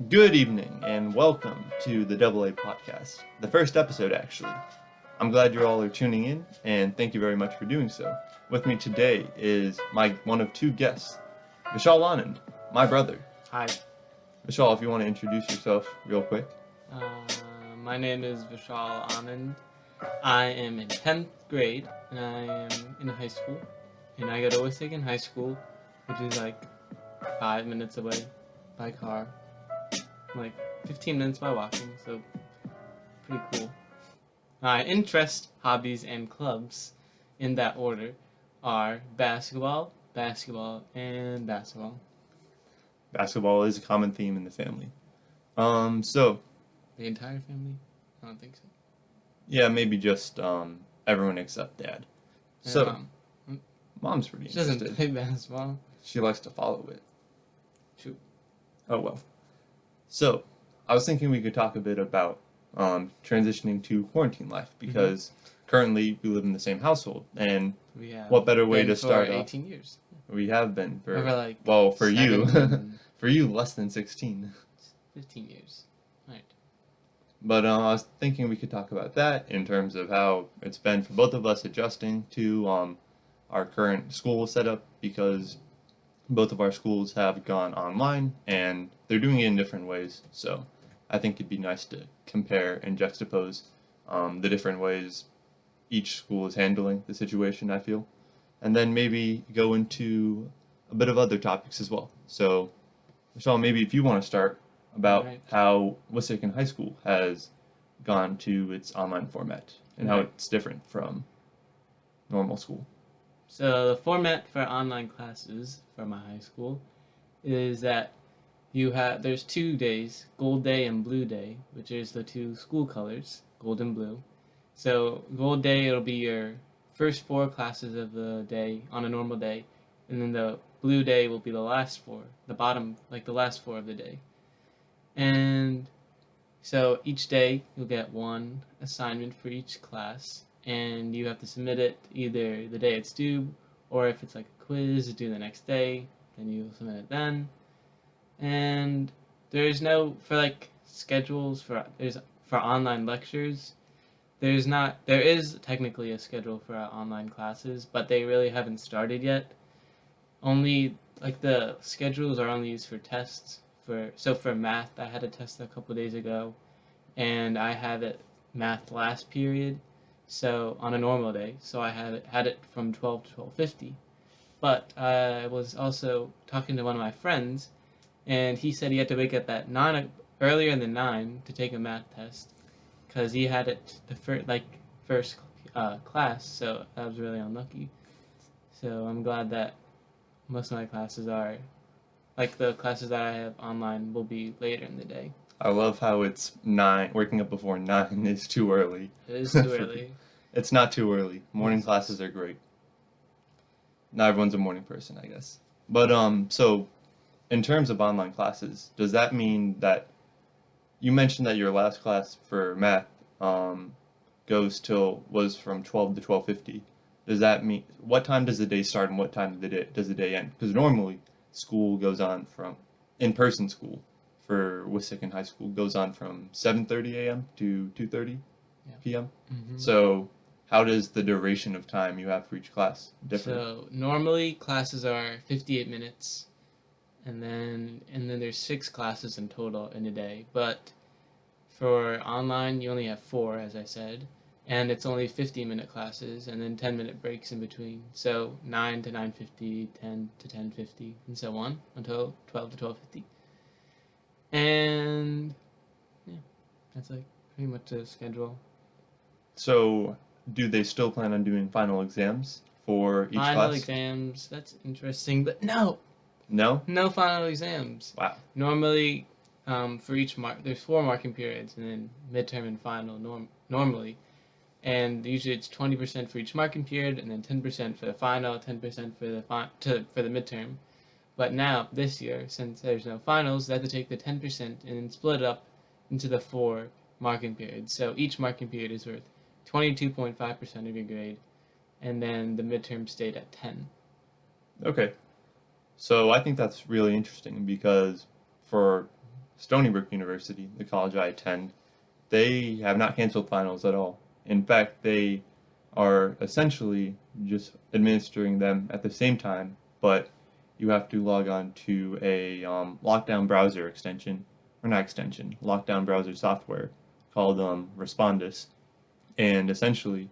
Good evening and welcome to the Double A podcast, the first episode actually. I'm glad you all are tuning in and thank you very much for doing so. With me today is my one of two guests, Vishal Anand, my brother. Hi, Vishal, if you want to introduce yourself real quick. my name is Vishal Anand. I am in 10th grade and I am in high school. And I go to Wissahickon High School, which is like 5 minutes away by car, like 15 minutes by walking, so pretty cool. My interests, hobbies, and clubs, in that order, are basketball, and basketball. Basketball is a common theme in the family. So The entire family? I don't think so. yeah, maybe just everyone except Dad. And So Mom. Mom's pretty She doesn't interested. play basketball. She likes to follow it. True. Oh well. So, I was thinking we could talk a bit about transitioning to quarantine life because currently we live in the same household, and We have what better way been to for start off? 18 years. We have been for Over like for you, 17, for you less than 16. 15 years. Right. But I was thinking we could talk about that in terms of how it's been for both of us adjusting to our current school setup because both of our schools have gone online and they're doing it in different ways. So I think it'd be nice to compare and juxtapose the different ways each school is handling the situation, I feel. And then maybe go into a bit of other topics as well. So, Michelle, maybe if you want to start about Right. how Wissahickon High School has gone to its online format and how Right. it's different from normal school. So the format for online classes for my high school is that there's 2 days, Gold Day and Blue Day, which is the two school colors, gold and blue. So Gold Day it'll be your first 4 classes of the day on a normal day, and then the Blue Day will be the last 4, the bottom like the last 4 of the day. And so each day you'll get one assignment for each class, and you have to submit it either the day it's due, or if it's like a quiz due the next day, then you'll submit it then. And there's no for like schedules for online lectures. There is technically a schedule for online classes, but they really haven't started yet. Only like the schedules are only used for tests. For math, I had a test a couple days ago, and I had it math last period, so on a normal day. So I had it from 12 to 12:50. But I was also talking to one of my friends, and he said he had to wake up at 9 earlier than 9 to take a math test because he had it the first class. So I was really unlucky. So I'm glad that most of my classes are like the classes that I have online will be later in the day. I love how it's 9, waking up before 9 is too early. It is too early. It's not too early. Morning classes are great. Not everyone's a morning person, I guess. But so in terms of online classes, does that mean that you mentioned that your last class for math was from 12 to 12:50? Does that mean what time does the day start and what time does the day end? Because normally school goes on from in-person school for Wissahickon High School goes on from 7:30 a.m. to 2:30 Yeah. p.m. Mm-hmm. So how does the duration of time you have for each class differ? So normally classes are 58 minutes, and then there's 6 classes in total in a day. But for online, you only have 4, as I said, and it's only 50-minute classes, and then 10-minute breaks in between. So 9 to 9:50, 10 to 10:50, and so on until 12 to 12:50. And yeah, that's like pretty much the schedule. So do they still plan on doing final exams for each Final class? exams, that's interesting, but no final exams. Wow. Normally, for each there's 4 marking periods, and then midterm and final normally, and usually it's 20% for each marking period, and then 10% for the final, 10% for the midterm. But now this year, since there's no finals, they have to take the 10% and then split it up into the 4 marking periods. So each marking period is worth 22.5% of your grade, and then the midterm stayed at 10. Okay. So I think that's really interesting because for Stony Brook University, the college I attend, they have not canceled finals at all. In fact, they are essentially just administering them at the same time, but you have to log on to a lockdown browser extension, or not extension, lockdown browser software called Respondus, and essentially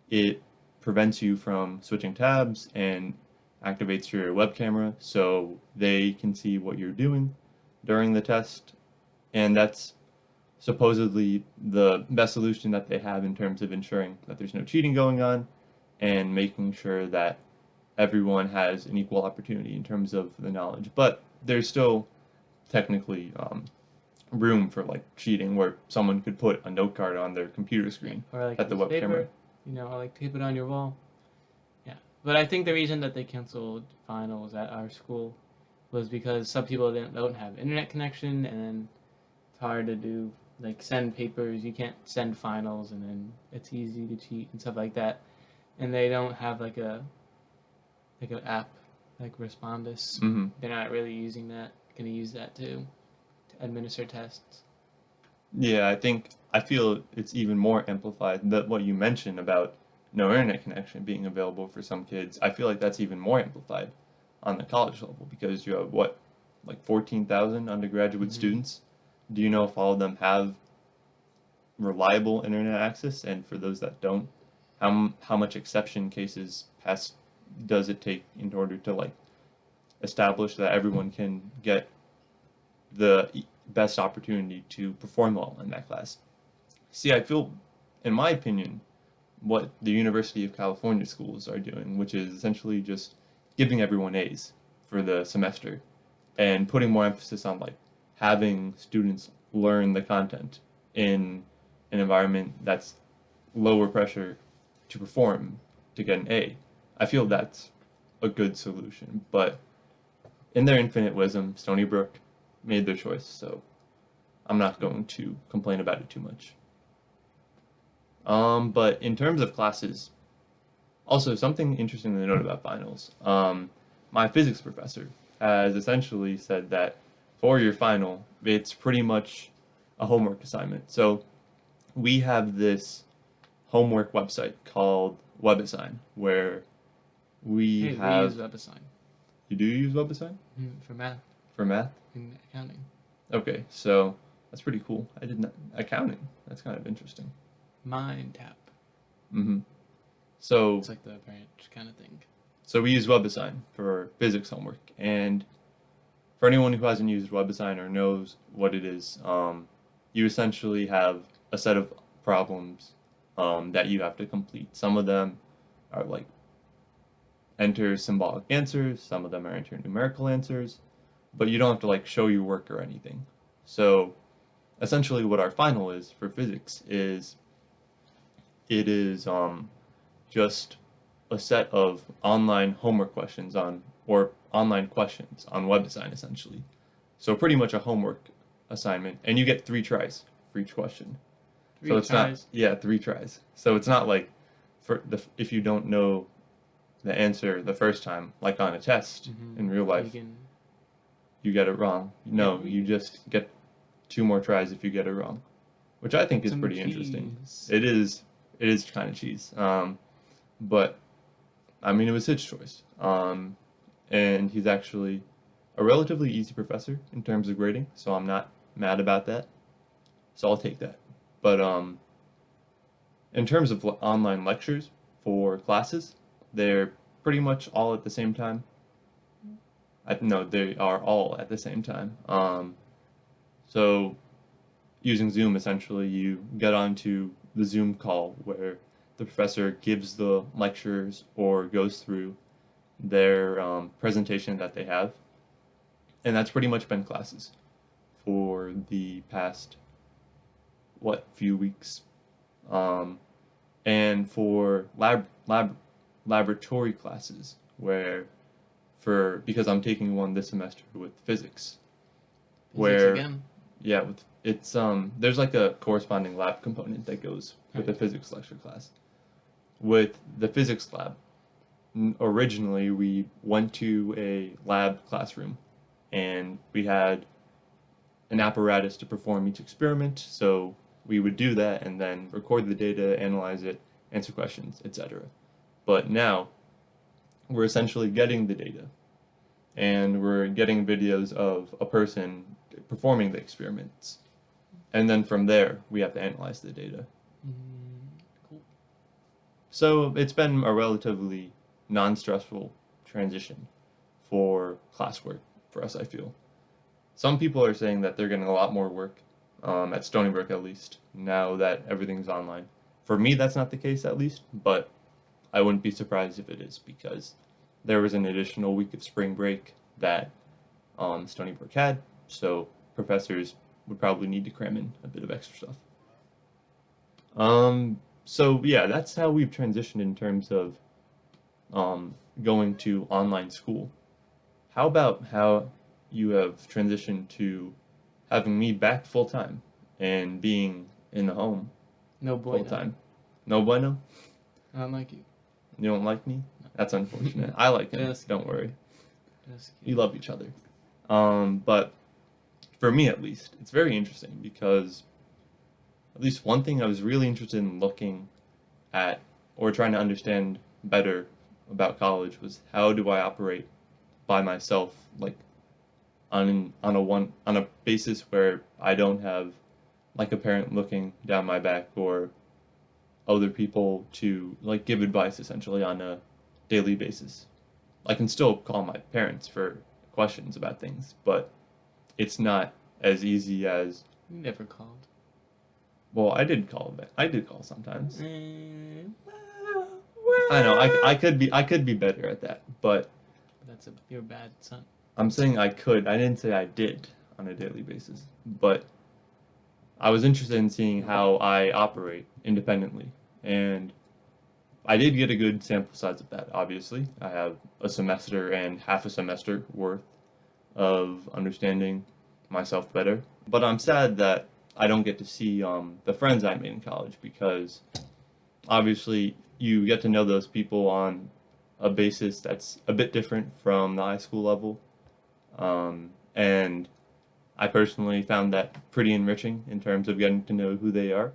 it prevents you from switching tabs and activates your web camera so they can see what you're doing during the test, and that's supposedly the best solution that they have in terms of ensuring that there's no cheating going on and making sure that everyone has an equal opportunity in terms of the knowledge. But there's still technically room for like cheating where someone could put a note card on their computer screen Or like at the use web paper, camera. or like tape it on your wall. Yeah. But I think the reason that they canceled finals at our school was because some people don't have internet connection, and then it's hard to do like send papers. You can't send finals, and then it's easy to cheat and stuff like that. And they don't have like an app like Respondus. Hmm. They're not really using that. Going to use that to administer tests. Yeah, I feel it's even more amplified that what you mentioned about no internet connection being available for some kids. I feel like that's even more amplified on the college level because you have what, like 14,000 undergraduate Mhm. students. Do you know if all of them have reliable internet access? And for those that don't, how much exception cases pass does it take in order to like establish that everyone can get the best opportunity to perform well in that class? See, I feel, in my opinion, what the University of California schools are doing, which is essentially just giving everyone A's for the semester and putting more emphasis on like having students learn the content in an environment that's lower pressure to perform to get an A. I feel that's a good solution, but in their infinite wisdom, Stony Brook made their choice, so I'm not going to complain about it too much. But in terms of classes, also something interesting to note about finals. My physics professor has essentially said that for your final, it's pretty much a homework assignment. So we have this homework website called WebAssign where we Hey, we have. use WebAssign You do use WebAssign for math for math? and accounting. Okay, so that's pretty cool. I did not accounting. That's kind of interesting. MindTap. Mm-hmm. So It's like the branch kind of thing. So we use WebAssign for physics homework, and for anyone who hasn't used WebAssign or knows what it is, you essentially have a set of problems that you have to complete. Some of them are like enter symbolic answers, some of them are enter numerical answers, but you don't have to like show your work or anything. So essentially, what our final is for physics is it is just a set of online homework questions or online questions on WebAssign essentially. So pretty much a homework assignment, and you get 3 tries for each question. So it's Tries. not, yeah, 3 tries. So it's not like if you don't know the answer the first time, like on a test in real life, you get it wrong. No, Yeah, you just get 2 more tries if you get it wrong, which I think is Some pretty interesting. cheese. It is kind of cheese. But I mean, it was his choice. And he's actually a relatively easy professor in terms of grading, so I'm not mad about that. So I'll take that. But in terms of online lectures for classes, they're pretty much all at the same time. No, they are all at the same time. So using Zoom, essentially, you get onto the Zoom call where the professor gives the lectures or goes through their presentation that they have. And that's pretty much been classes for the past, few weeks. And for laboratory classes, because I'm taking one this semester with physics, where again. yeah, it's there's like a corresponding lab component that goes with the physics lecture class. With the physics lab, originally we went to a lab classroom, and we had an apparatus to perform each experiment. So we would do that and then record the data, analyze it, answer questions, etc. But now we're essentially getting the data and we're getting videos of a person performing the experiments. And then from there, we have to analyze the data. Cool. So it's been a relatively non-stressful transition for classwork for us, I feel. Some people are saying that they're getting a lot more work, at Stony Brook at least, now that everything's online. For me, that's not the case at least, but I wouldn't be surprised if it is because there was an additional week of spring break that Stony Brook had, so professors would probably need to cram in a bit of extra stuff. So yeah, that's how we've transitioned in terms of going to online school. How about how you have transitioned to having me back full time and being in the home No boy. full time? No bueno? I don't like you. You don't like me? That's unfortunate. I like him. Just Don't worry. Just You love each other. But for me at least, it's very interesting because at least one thing I was really interested in looking at or trying to understand better about college was how do I operate by myself, like on a basis where I don't have like a parent looking down my back or other people to like give advice essentially on a daily basis. I can still call my parents for questions about things, but it's not as easy as You never called. well, I did call them. I did call sometimes. Mm, I know I could be better at that, but you're a bad son. I'm saying I could. I didn't say I did on a daily basis, but I was interested in seeing how I operate independently, and I did get a good sample size of that. Obviously, I have a semester and half a semester worth of understanding myself better. But I'm sad that I don't get to see the friends I made in college because obviously you get to know those people on a basis that's a bit different from the high school level. And I personally found that pretty enriching in terms of getting to know who they are.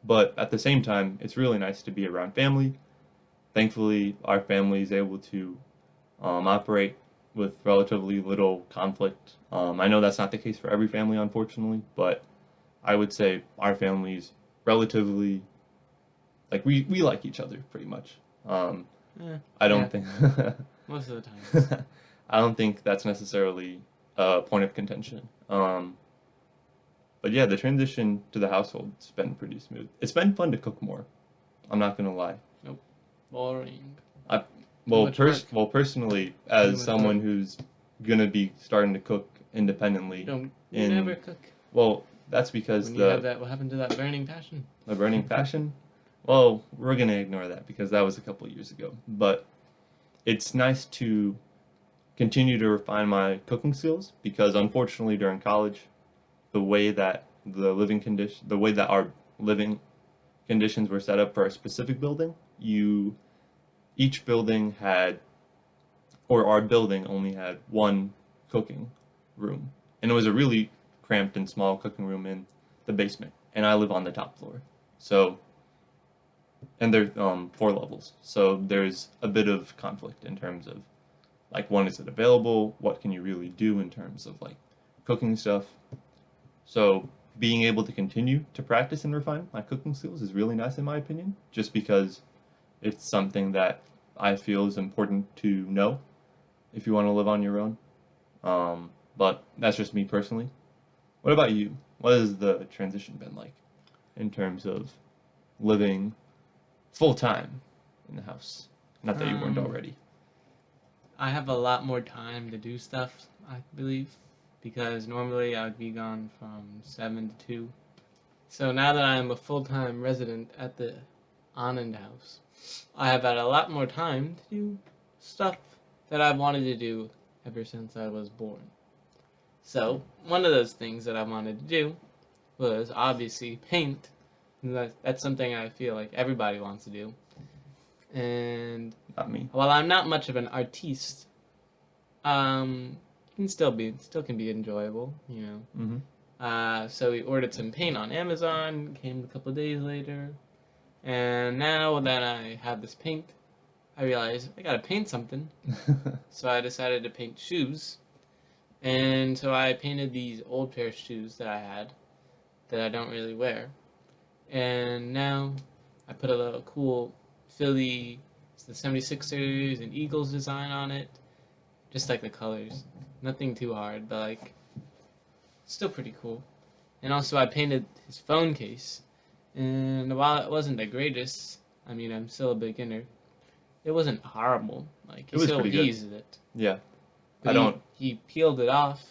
But at the same time, it's really nice to be around family. Thankfully, our family is able to operate with relatively little conflict. I know that's not the case for every family, unfortunately, but I would say our family's relatively like we like each other pretty much. I don't think Most of the time. I don't think that's necessarily a point of contention. But yeah, the transition to the household's been pretty smooth. It's been fun to cook more. I'm not gonna lie. Boring. Well, much work. personally, Too as much someone work. who's gonna be starting to cook independently, You in never cook. well, that's because When you have that, what happened to that burning passion? the burning passion. Well, we're gonna ignore that because that was a couple years ago. But it's nice to continue to refine my cooking skills because unfortunately during college, the way that the way that our living conditions were set up for a specific building, each building had, or our building only had one cooking room, and it was a really cramped and small cooking room in the basement, and I live on the top floor, so and there's 4 levels, so there's a bit of conflict in terms of like when is it available, what can you really do in terms of like cooking stuff. So being able to continue to practice and refine my cooking skills is really nice in my opinion, just because it's something that I feel is important to know if you want to live on your own. But that's just me personally. What about you? What has the transition been like in terms of living full time in the house? Not that you weren't already. I have a lot more time to do stuff, I believe, because normally I would be gone from 7 to 2. So now that I am a full-time resident at the Anand House, I have had a lot more time to do stuff that I've wanted to do ever since I was born. So, one of those things that I wanted to do was obviously paint. And that's something I feel like everybody wants to do. And Not me. while I'm not much of an artiste, still can be enjoyable, you know. So we ordered some paint on Amazon, came a couple of days later, and now that I have this paint, I realized I gotta paint something. So I decided to paint shoes, and so I painted these old pair of shoes that I had that I don't really wear, and now I put a little cool Philly, the 76ers and Eagles design on it, just like the colors. Nothing too hard, but like still pretty cool. And also I painted his phone case, and while it wasn't the greatest, I mean I'm still a beginner. It wasn't horrible. Like he It was still pretty good. used it. Yeah. But he peeled it off.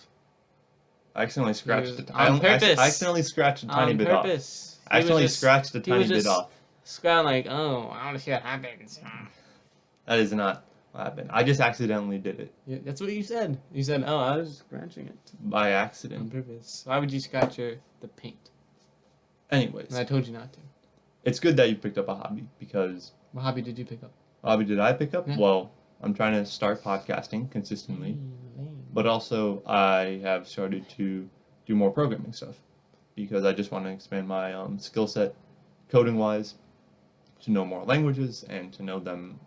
I accidentally scratched it. On purpose. I accidentally scratched a tiny On bit off. purpose. I accidentally scratched a tiny bit off. Scratching like, oh, I want to see what happens. That is not what happened. I just accidentally did it. Yeah, that's what you said. You said, oh, I was scratching it. By On accident. purpose. Why would you scratch the paint? Anyways. And I told you not to. It's good that you picked up a hobby because... What hobby did you pick up? Hobby did I pick up? Yeah. Well, I'm trying to start podcasting consistently. But also, I have started to do more programming stuff because I just want to expand my skill set coding-wise, to know more languages and to know them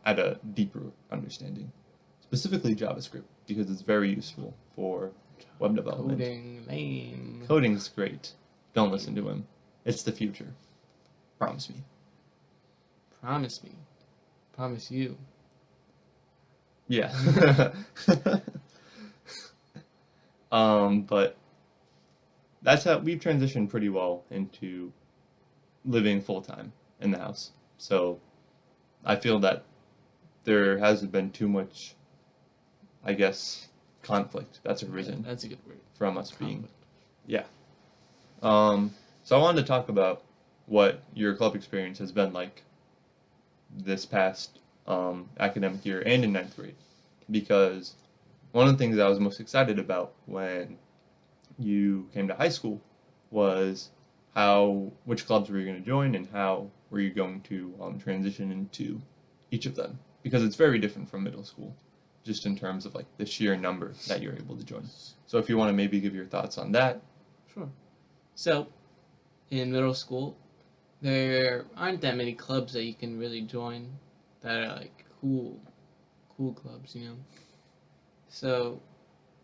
at a deeper understanding. Specifically JavaScript, because it's very useful for web development. Coding, lame. Coding's great. Don't listen to him. It's the future. Promise me. Promise me. Promise you. Yeah. But that's how we've transitioned pretty well into living full-time in the house. So I feel that there hasn't been too much, I guess, conflict that's arisen That's a good word. from us being. Conflict. Yeah. So I wanted to talk about what your club experience has been like this past academic year and in 9th grade. Because one of the things I was most excited about when you came to high school was which clubs were you going to join and how were you going to transition into each of them. Because it's very different from middle school, just in terms of like the sheer number that you're able to join. So if you want to maybe give your thoughts on that. Sure. So, in middle school, there aren't that many clubs that you can really join that are like cool clubs, you know. So,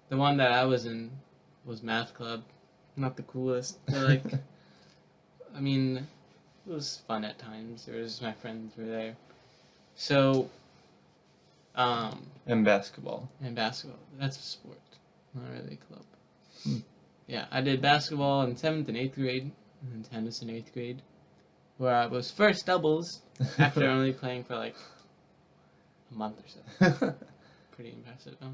the one that I was in was math club. Not the coolest, but like, I mean, it was fun at times. My friends were there. So, And basketball. and basketball. That's a sport, not really a club. Yeah, I did basketball in 7th and 8th grade, and then tennis in 8th grade, where I was first doubles after only playing for like a month or so. Pretty impressive, huh?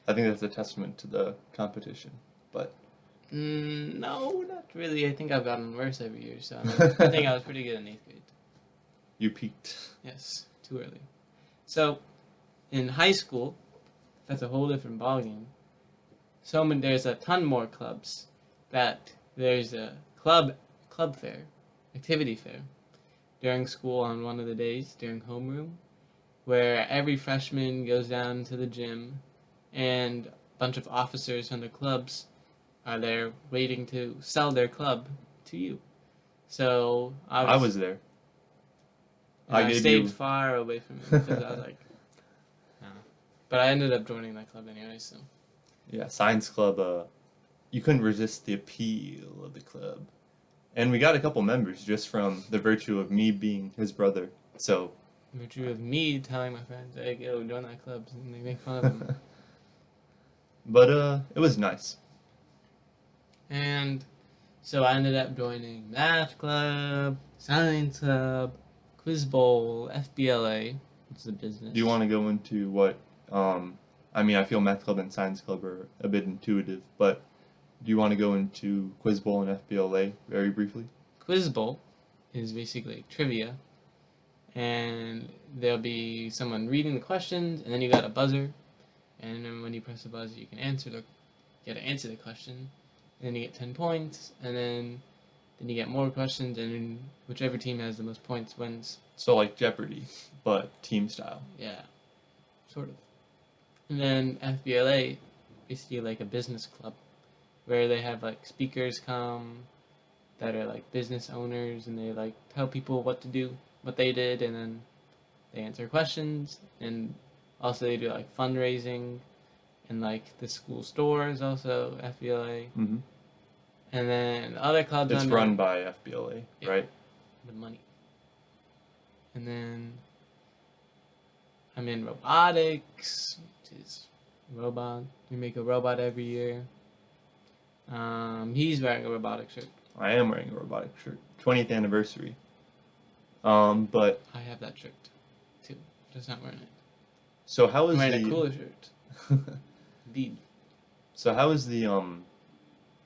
I think that's a testament to the competition. But No, not really. I think I've gotten worse every year, so I, mean, I think I was pretty good in 8th grade. you peaked. Yes, too early. So, in high school, that's a whole different ballgame. There's a ton more clubs. There's a club fair, activity fair, during school on one of the days during homeroom, where every freshman goes down to the gym, and a bunch of officers from the clubs are there waiting to sell their club to you. So I was there. I stayed far away from it because I was like, no. But I ended up joining that club anyway, so. Yeah, science club. You couldn't resist the appeal of the club, and we got a couple members just from the virtue of me being his brother. So. Virtue of me telling my friends, hey, go join that club, and they make fun of them. But it was nice. And so I ended up joining math club, science club, quiz bowl, FBLA. It's the business. Do you want to go into what? I mean, I feel math club and science club are a bit intuitive, but do you want to go into quiz bowl and FBLA very briefly? Quiz bowl is basically trivia, and there'll be someone reading the questions, and then you got a buzzer, and then when you press the buzzer, you can answer the question, and then you get 10 points, and then you get more questions, and then whichever team has the most points wins. So like Jeopardy, but team style. Yeah, sort of. And then FBLA basically like a business club where they have like speakers come that are like business owners, and they like tell people what to do, what they did, and then they answer questions. And also they do like fundraising, and like the school store is also FBLA. Hmm. And then other clubs It's under run by FBLA, Yeah. right? the money. And then I'm in robotics, which is robot. We make a robot every year. He's wearing a robotic shirt. I am wearing a robotic shirt. 20th anniversary. But I have that shirt too. Just not wearing it. so how I'm is wearing a the cooler shirt. Indeed. so how is the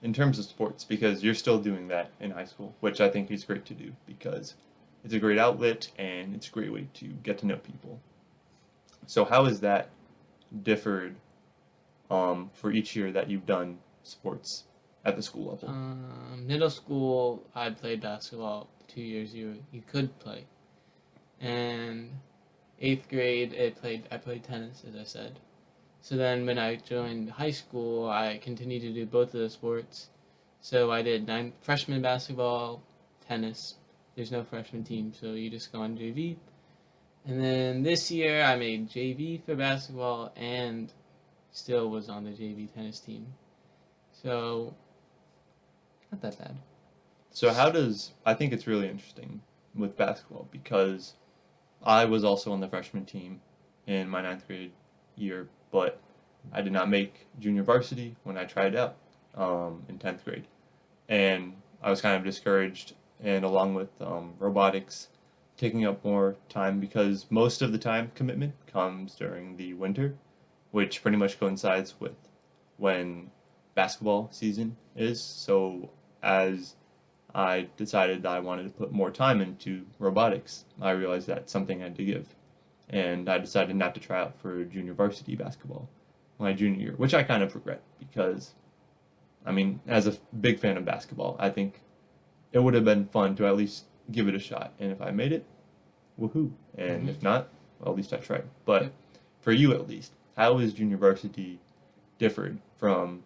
in terms of sports, because you're still doing that in high school, which I think is great to do because it's a great outlet and it's a great way to get to know people. So how has that differed for each year that you've done sports at the school level? Middle school, I played basketball 2 years. You could play, and 8th grade, I played tennis, as I said. So then when I joined high school, I continued to do both of those sports. So I did freshman basketball, tennis. There's no freshman team, so you just go on JV. And then this year, I made JV for basketball and still was on the JV tennis team. So, not that bad. So I think it's really interesting with basketball because I was also on the freshman team in my 9th grade year, but I did not make junior varsity when I tried out in 10th grade. And I was kind of discouraged, and along with robotics taking up more time because most of the time commitment comes during the winter, which pretty much coincides with when basketball season is. So as I decided that I wanted to put more time into robotics, I realized that's something I had to give. And I decided not to try out for junior varsity basketball my junior year, which I kind of regret because, I mean, as a big fan of basketball, I think it would have been fun to at least give it a shot. And if I made it, woohoo. And if not, well, at least I tried. But Yep. for you at least, how is junior varsity differed from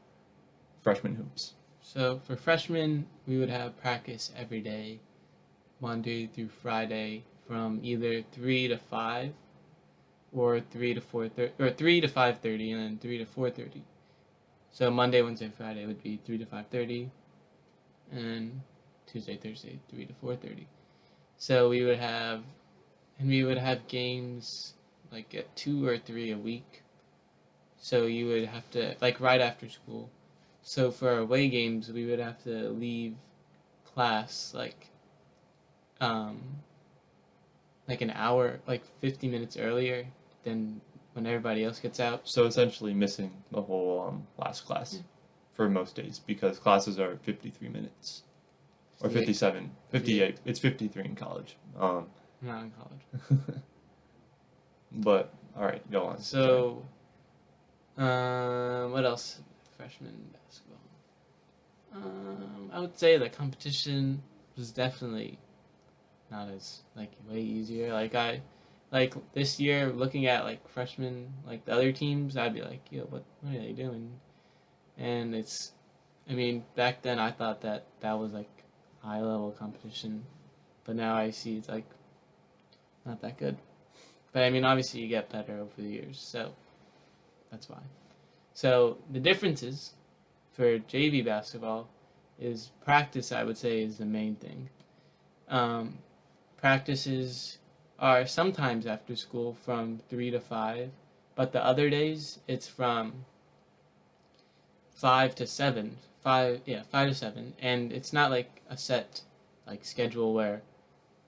freshman hoops? So for freshmen, we would have practice every day, Monday through Friday, from either 3 to 5, or 3 to 4:30, or 3 to 5:30, and then 3 to 4:30. So Monday, Wednesday, Friday would be 3 to 5:30, and Tuesday, Thursday, 3 to 4:30. So we would have games like at 2 or 3 a week. So you would have to, like, right after school. So for our away games, we would have to leave class like an hour, like 50 minutes earlier than when everybody else gets out. So essentially missing the whole last class Yeah. for most days because classes are 53 minutes. Or 57. 58. It's 53 in college. I'm not in college. But, alright, go on. So, what else? Freshman basketball. I would say the competition was definitely not as like way easier. Like this year, looking at like freshmen, like the other teams, I'd be like, yo, what are they doing? And I mean, back then I thought that was like high level competition, but now I see it's like not that good. But I mean, obviously you get better over the years, so that's why. So the differences for JV basketball is practice. I would say is the main thing. Practices are sometimes after school from 3 to 5, but the other days it's from 5 to 7. 5 to 7, and it's not like a set like schedule where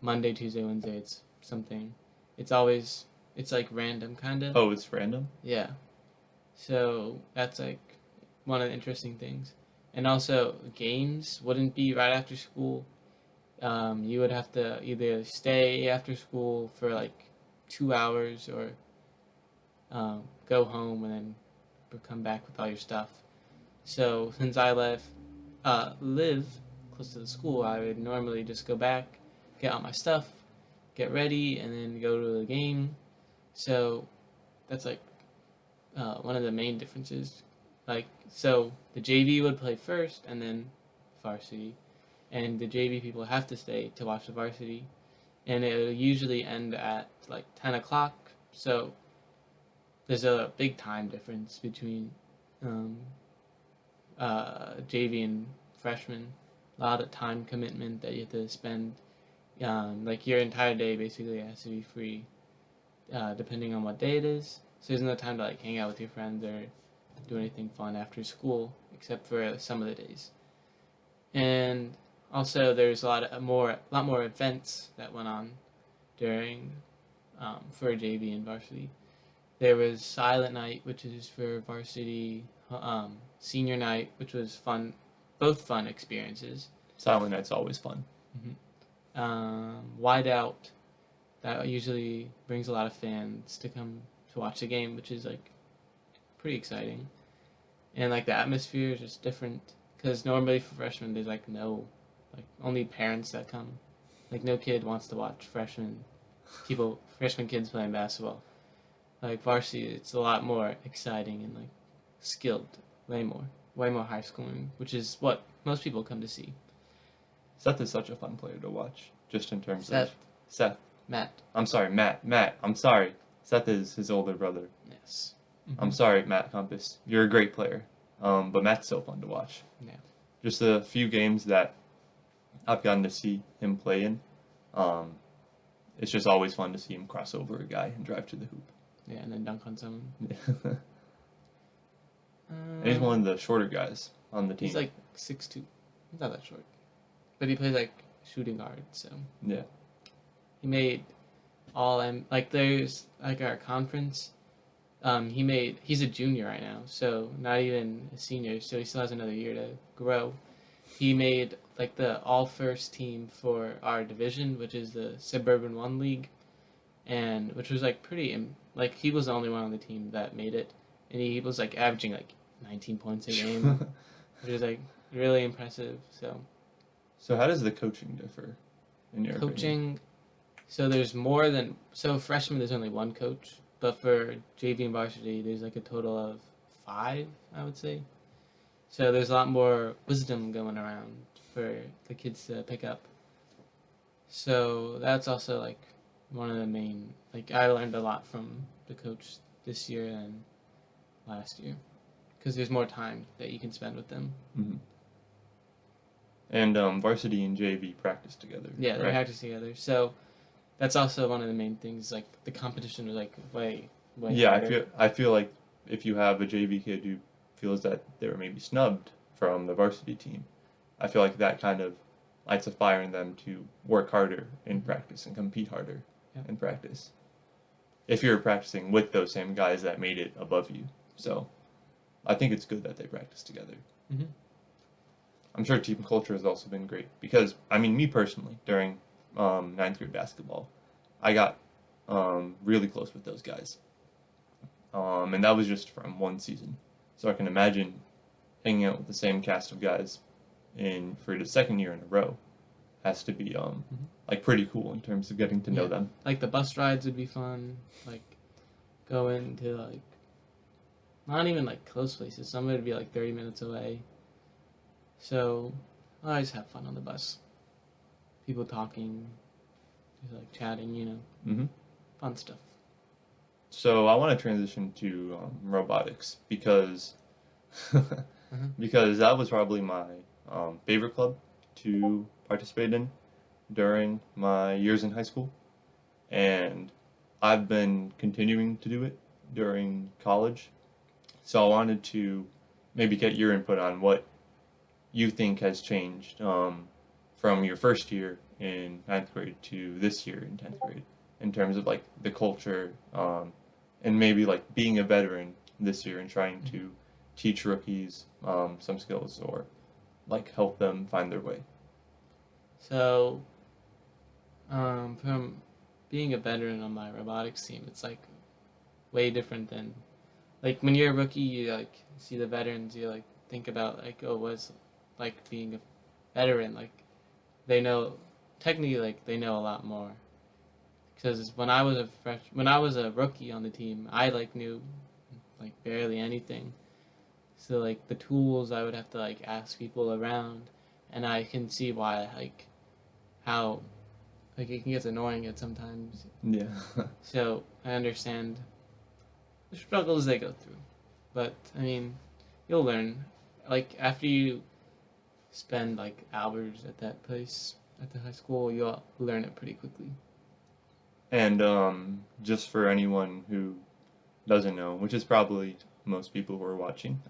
Monday, Tuesday, Wednesday it's something. It's like random kind of. Oh, it's random? Yeah. So that's like one of the interesting things. And also games wouldn't be right after school. You would have to either stay after school for like 2 hours or go home and then come back with all your stuff. So since I live close to the school, I would normally just go back, get all my stuff, get ready, and then go to the game. So that's like one of the main differences. Like, so the JV would play first and then varsity, and the JV people have to stay to watch the varsity, and it will usually end at like 10 o'clock. So there's a big time difference between um, JV and freshman. A lot of time commitment that you have to spend. Like your entire day basically has to be free, depending on what day it is. So there's no time to like hang out with your friends or do anything fun after school, except for some of the days. And also, there's a lot more events that went on during for JV and varsity. There was Silent Night, which is for varsity. Senior Night, which was fun, both fun experiences. Silent Night's always fun. Wide Out, that usually brings a lot of fans to come to watch the game, which is like pretty exciting. And like the atmosphere is just different because normally for freshmen there's like no, like only parents that come. Like no kid wants to watch freshman kids playing basketball. Like varsity, it's a lot more exciting and like skilled, way more high schooling, which is what most people come to see. Seth is such a fun player to watch, just in terms Seth. of Seth. Matt. I'm sorry, Matt. Matt. I'm sorry. Seth is his older brother. Yes. I'm sorry, Matt Compass. You're a great player, but Matt's so fun to watch. Yeah. Just a few games that I've gotten to see him play in. It's just always fun to see him cross over a guy and drive to the hoop. Yeah, and then dunk on someone. And he's one of the shorter guys on the team. He's like 6'2". He's not that short, but he plays like shooting guard. So yeah. he made like there's like our conference. He's a junior right now, so not even a senior. So he still has another year to grow. He made like the all first team for our division, which is the Suburban 1 League, and which was like like he was the only one on the team that made it, and he was like averaging like 19 points a game, which is like really impressive. So how does the coaching differ in your opinion? So there's more than freshman. There's only one coach, but for JV and varsity, there's like a total of 5, I would say. So there's a lot more wisdom going around for the kids to pick up. So that's also like one of the main, like I learned a lot from the coach this year and last year because there's more time that you can spend with them. Mm-hmm. And varsity and JV practice together. Yeah, they right? practice together. So that's also one of the main things. Like the competition was like way yeah, harder. I feel like if you have a JV kid who feels that they were maybe snubbed from the varsity team, I feel like that kind of lights a fire in them to work harder in practice and compete harder in practice. If you're practicing with those same guys that made it above you. So I think it's good that they practice together. Mm-hmm. I'm sure team culture has also been great because, I mean, me personally, during 9th grade basketball, I got really close with those guys. And that was just from one season. So I can imagine hanging out with the same cast of guys for the second year in a row has to be like pretty cool in terms of getting to know them. Like the bus rides would be fun. Like going to like not even like close places. Some would be like 30 minutes away. So I always have fun on the bus. People talking, just like chatting, Mm-hmm. Fun stuff. So I want to transition to robotics because because that was probably my favorite club to participate in during my years in high school, and I've been continuing to do it during college. So I wanted to maybe get your input on what you think has changed from your first year in 9th grade to this year in 10th grade in terms of like the culture and maybe like being a veteran this year and trying to teach rookies some skills or like help them find their way. So from being a veteran on my robotics team, it's like way different than like when you're a rookie, you like see the veterans, you like think about like, oh, what's like being a veteran, like they know technically like they know a lot more because when I was a rookie on the team, I like knew like barely anything. So like the tools, I would have to like ask people around, and I can see why like how like it can get annoying at sometimes. Yeah. So I understand the struggles they go through, but I mean, you'll learn. Like after you spend like hours at that place at the high school, you'll learn it pretty quickly. And just for anyone who doesn't know, which is probably most people who are watching,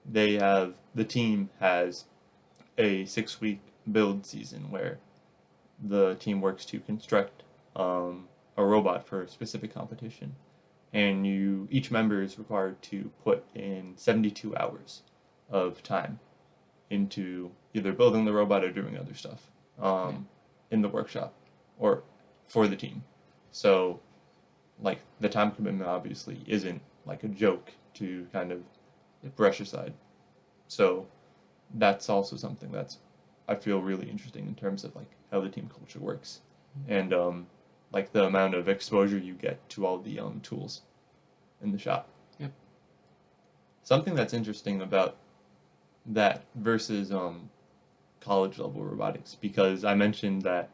the team has a 6 week build season where the team works to construct a robot for a specific competition, and each member is required to put in 72 hours of time into either building the robot or doing other stuff in the workshop or for the team. So, like, the time commitment obviously isn't like a joke to kind of brush aside. So, that's also something that's I feel really interesting in terms of like how the team culture works, and like the amount of exposure you get to all the tools in the shop. Yep. Something that's interesting about that versus college level robotics, because I mentioned that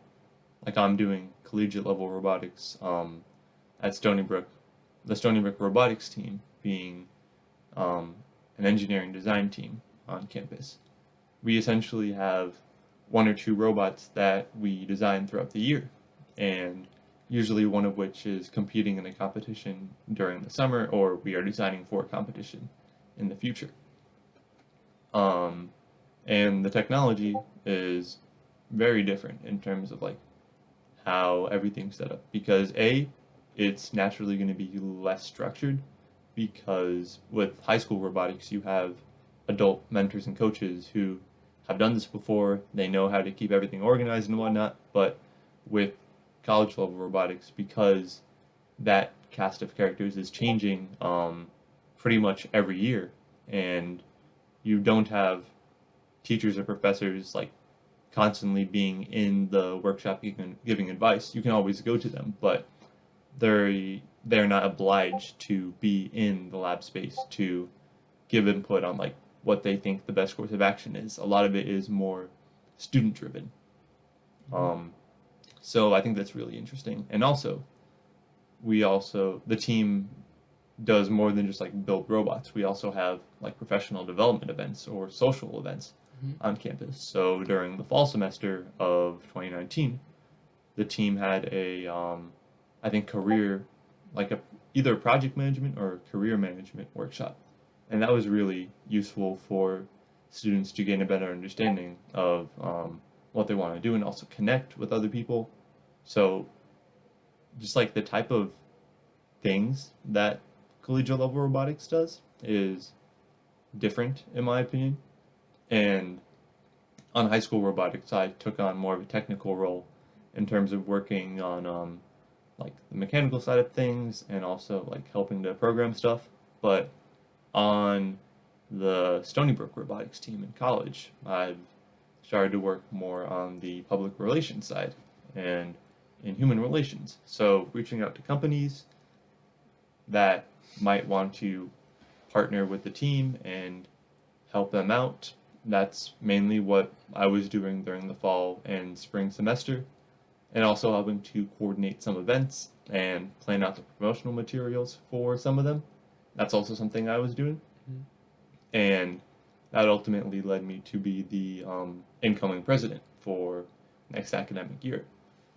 like I'm doing collegiate level robotics at Stony Brook, the Stony Brook robotics team being an engineering design team on campus. We essentially have one or two robots that we design throughout the year, and usually one of which is competing in a competition during the summer, or we are designing for a competition in the future. And the technology is very different in terms of like how everything's set up, because it's naturally going to be less structured, because with high school robotics you have adult mentors and coaches who have done this before, they know how to keep everything organized and whatnot. But with college level robotics, because that cast of characters is changing pretty much every year, and you don't have teachers or professors like constantly being in the workshop giving advice. You can always go to them, but they're not obliged to be in the lab space to give input on like what they think the best course of action is. A lot of it is more student driven. So I think that's really interesting. And also, the team does more than just like build robots. We also have like professional development events or social events on campus. So during the fall semester of 2019, the team had I think either a project management or career management workshop. And that was really useful for students to gain a better understanding of what they want to do and also connect with other people. So just like the type of things that collegiate level robotics does is different in my opinion. And on high school robotics, I took on more of a technical role in terms of working on like the mechanical side of things and also like helping to program stuff. But on the Stony Brook robotics team in college, I've started to work more on the public relations side and in human relations. So reaching out to companies that might want to partner with the team and help them out. That's mainly what I was doing during the fall and spring semester, and also helping to coordinate some events and plan out the promotional materials for some of them. That's also something I was doing. And that ultimately led me to be the incoming president for next academic year.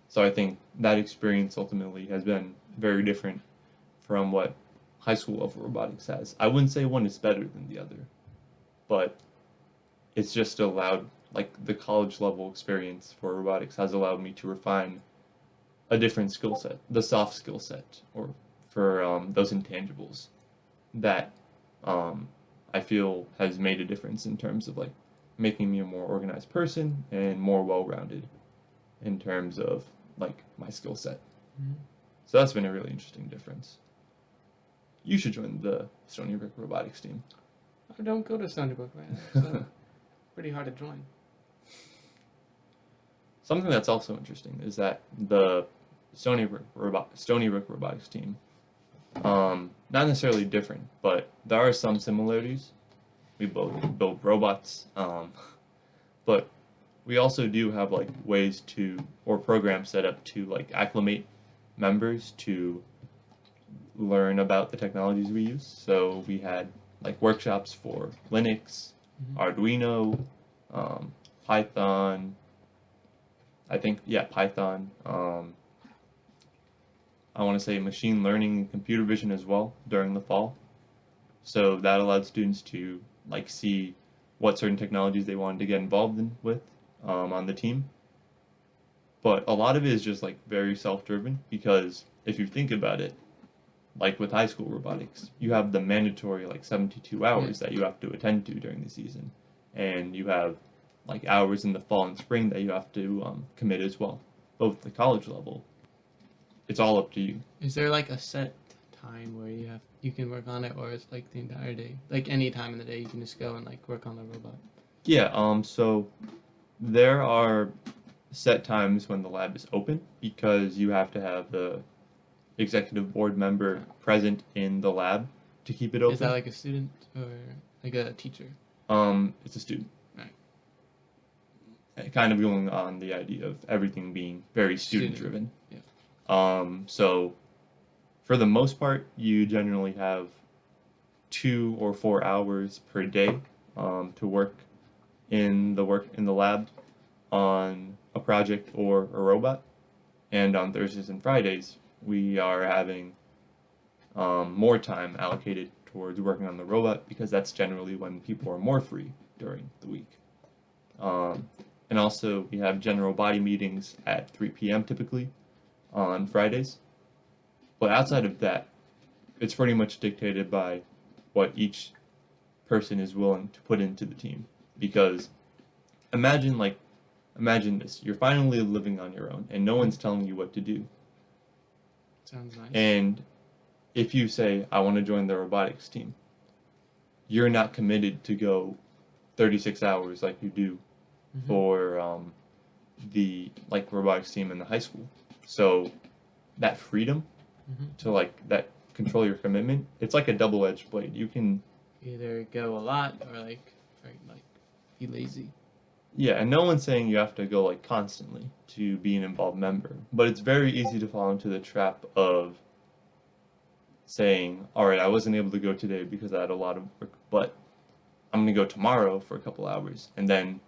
So I think that experience ultimately has been very different from what high school level robotics has. I wouldn't say one is better than the other, but it's just allowed, like the college level experience for robotics has allowed me to refine a different skill set, the soft skill set, or for those intangibles that I feel has made a difference in terms of like making me a more organized person and more well-rounded in terms of like my skill set. So that's been a really interesting difference. You should join the Stony Brook robotics team. I don't go to Stony Brook right now, so pretty hard to join. Something that's also interesting is that the Stony Brook robotics team, not necessarily different, but there are some similarities We build robots. But we also do have like ways to or programs set up to like acclimate members to learn about the technologies we use. So we had like workshops for Linux, Arduino, Python. I think Python. I want to say machine learning and computer vision as well during the fall. So that allowed students to like see what certain technologies they wanted to get involved with on the team. But a lot of it is just like very self-driven because if you think about it, like with high school robotics, you have the mandatory like 72 hours that you have to attend to during the season, and you have like hours in the fall and spring that you have to commit as well. Both at the college level, it's all up to you. Is there like a set time where you can work on it, or it's like the entire day? Like any time in the day, you can just go and like work on the robot. Yeah. So there are set times when the lab is open because you have to have the executive board member present in the lab to keep it open. Is that like a student or like a teacher? It's a student. Right. Kind of going on the idea of everything being very student driven. Yeah. So for the most part, you generally have 2 or 4 hours per day to work in the lab on a project or a robot. And on Thursdays and Fridays, we are having more time allocated towards working on the robot because that's generally when people are more free during the week. And also, we have general body meetings at 3 p.m. typically on Fridays. But outside of that, it's pretty much dictated by what each person is willing to put into the team. Because imagine this, you're finally living on your own and no one's telling you what to do. Sounds nice. And if you say, I want to join the robotics team, you're not committed to go 36 hours like you do for the like robotics team in the high school. So that freedom to like that control your commitment, it's like a double-edged blade. You can either go a lot or like be lazy. Yeah, and no one's saying you have to go like constantly to be an involved member, but it's very easy to fall into the trap of saying, all right, I wasn't able to go today because I had a lot of work, but I'm going to go tomorrow for a couple hours, and then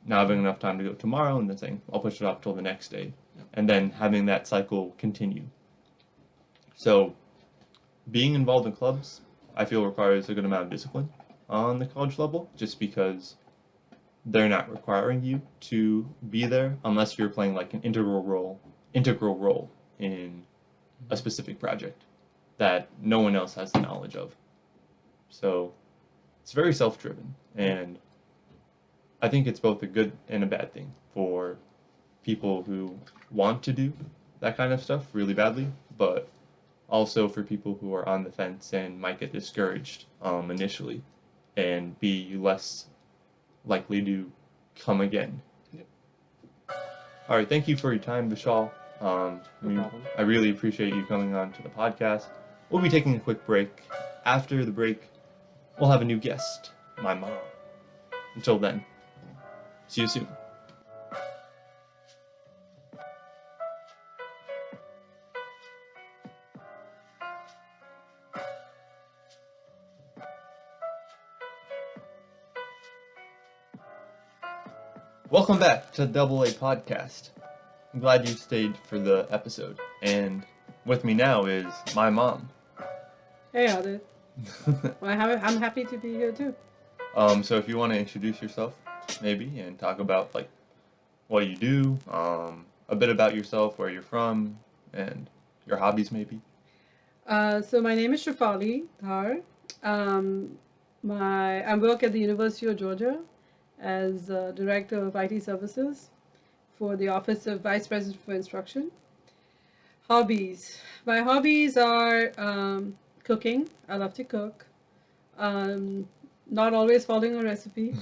not having enough time to go tomorrow, and then saying, I'll push it off till the next day, and then having that cycle continue. So being involved in clubs, I feel requires a good amount of discipline on the college level, just because they're not requiring you to be there unless you're playing like an integral role in a specific project that no one else has the knowledge of. So it's very self-driven, and I think it's both a good and a bad thing for people who want to do that kind of stuff really badly, but also for people who are on the fence and might get discouraged initially and be less likely to come again. Yep. All right, thank you for your time, Vishal. No problem. I really appreciate you coming on to the podcast. We'll be taking a quick break. After the break, we'll have a new guest, my mom. Until then, see you soon. Welcome back to Double A Podcast. I'm glad you stayed for the episode. And with me now is my mom. Hey, Adit. Well, I'm happy to be here too. So if you want to introduce yourself, maybe, and talk about like what you do, a bit about yourself, where you're from, and your hobbies, maybe. So my name is Shafali Dhar. I work at the University of Georgia as Director of IT Services for the Office of Vice President for Instruction. Hobbies. My hobbies are cooking. I love to cook. Not always following a recipe.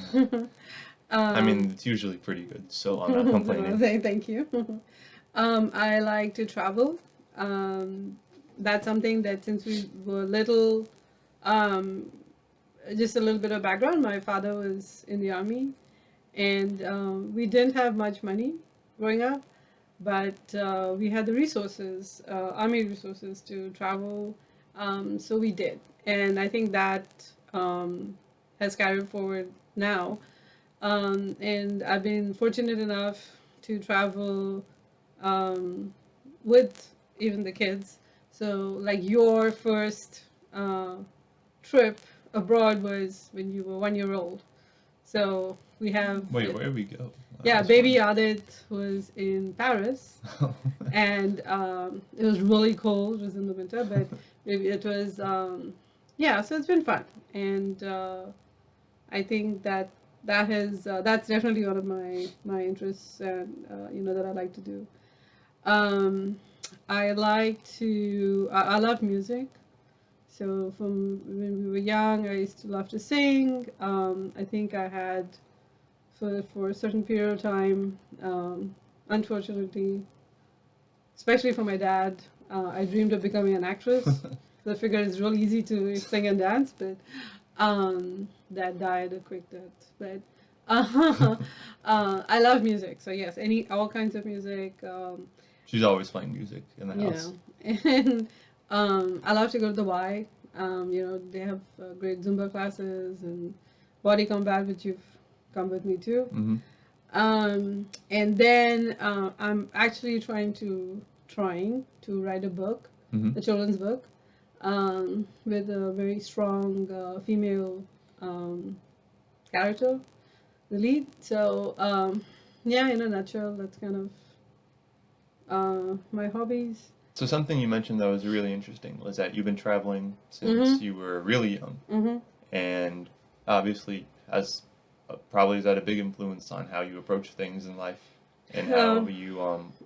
I mean, it's usually pretty good, so I'm not complaining. Thank you. I like to travel. That's something that since we were little, just a little bit of background. My father was in the army, and we didn't have much money growing up, but we had the resources, army resources to travel. So we did, and I think that has carried forward now. And I've been fortunate enough to travel with even the kids. So, like your first trip abroad was when you were 1 year old. So we have Wait, where did we go? yeah, That baby Adit was in Paris, was fun. and it was really cold. It was in the winter, but maybe it was yeah. So it's been fun, and I think that that's definitely one of my interests, and that I like to do. Um, I love music. So from when we were young, I used to love to sing. I think I had for a certain period of time. Unfortunately, especially for my dad, I dreamed of becoming an actress. So I figured it's really easy to sing and dance, but that died a quick death. But I love music, so yes, all kinds of music. She's always playing music in the You house. know, and I love to go to the Y. They have great Zumba classes and body combat, which you've come with me too. Hmm. And then I'm actually trying to write a book, Hmm. a children's book, with a very strong female character, the lead. So yeah, in a nutshell, that's kind of my hobbies. So something you mentioned that was really interesting was that you've been traveling since Mhm. you were really young, Mhm. and obviously has probably has had a big influence on how you approach things in life and how Um, you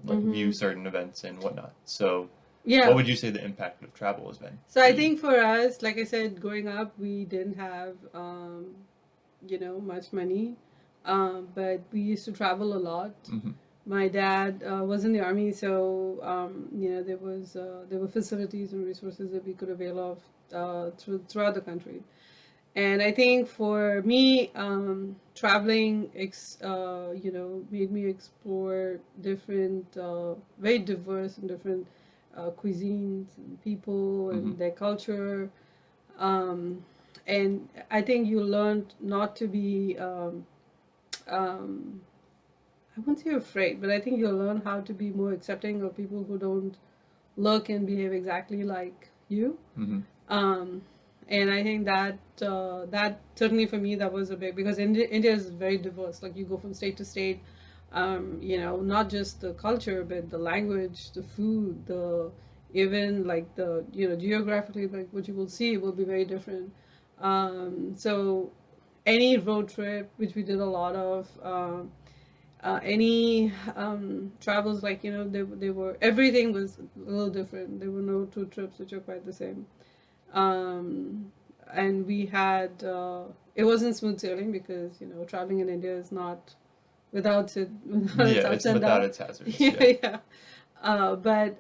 like view mhm. certain events and whatnot. So Yeah. what would you say the impact of travel has been? So for I you? think for us, like I said, growing up, we didn't have much money, but we used to travel a lot. Mhm. My dad was in the army, so there were facilities and resources that we could avail of throughout the country. And I think for me, traveling, made me explore different, very diverse and different cuisines and people Mhm. and their culture. Um, and I think you learned not to be, um, I wouldn't say afraid, but I think you learn how to be more accepting of people who don't look and behave exactly like you. Mhm. Um, and I think that certainly for me that was a big, because India is very diverse. Like you go from state to state, not just the culture but the language, the food, the even like the geographically, like what you will see will be very different. So any road trip, which we did a lot of. Any travels, like they were, everything was a little different. There were no two trips which are quite the same. um, and we had it wasn't smooth sailing, because traveling in India is not without it without its Yeah, ups it's and without downs. its hazards. Yeah, Yeah. yeah. But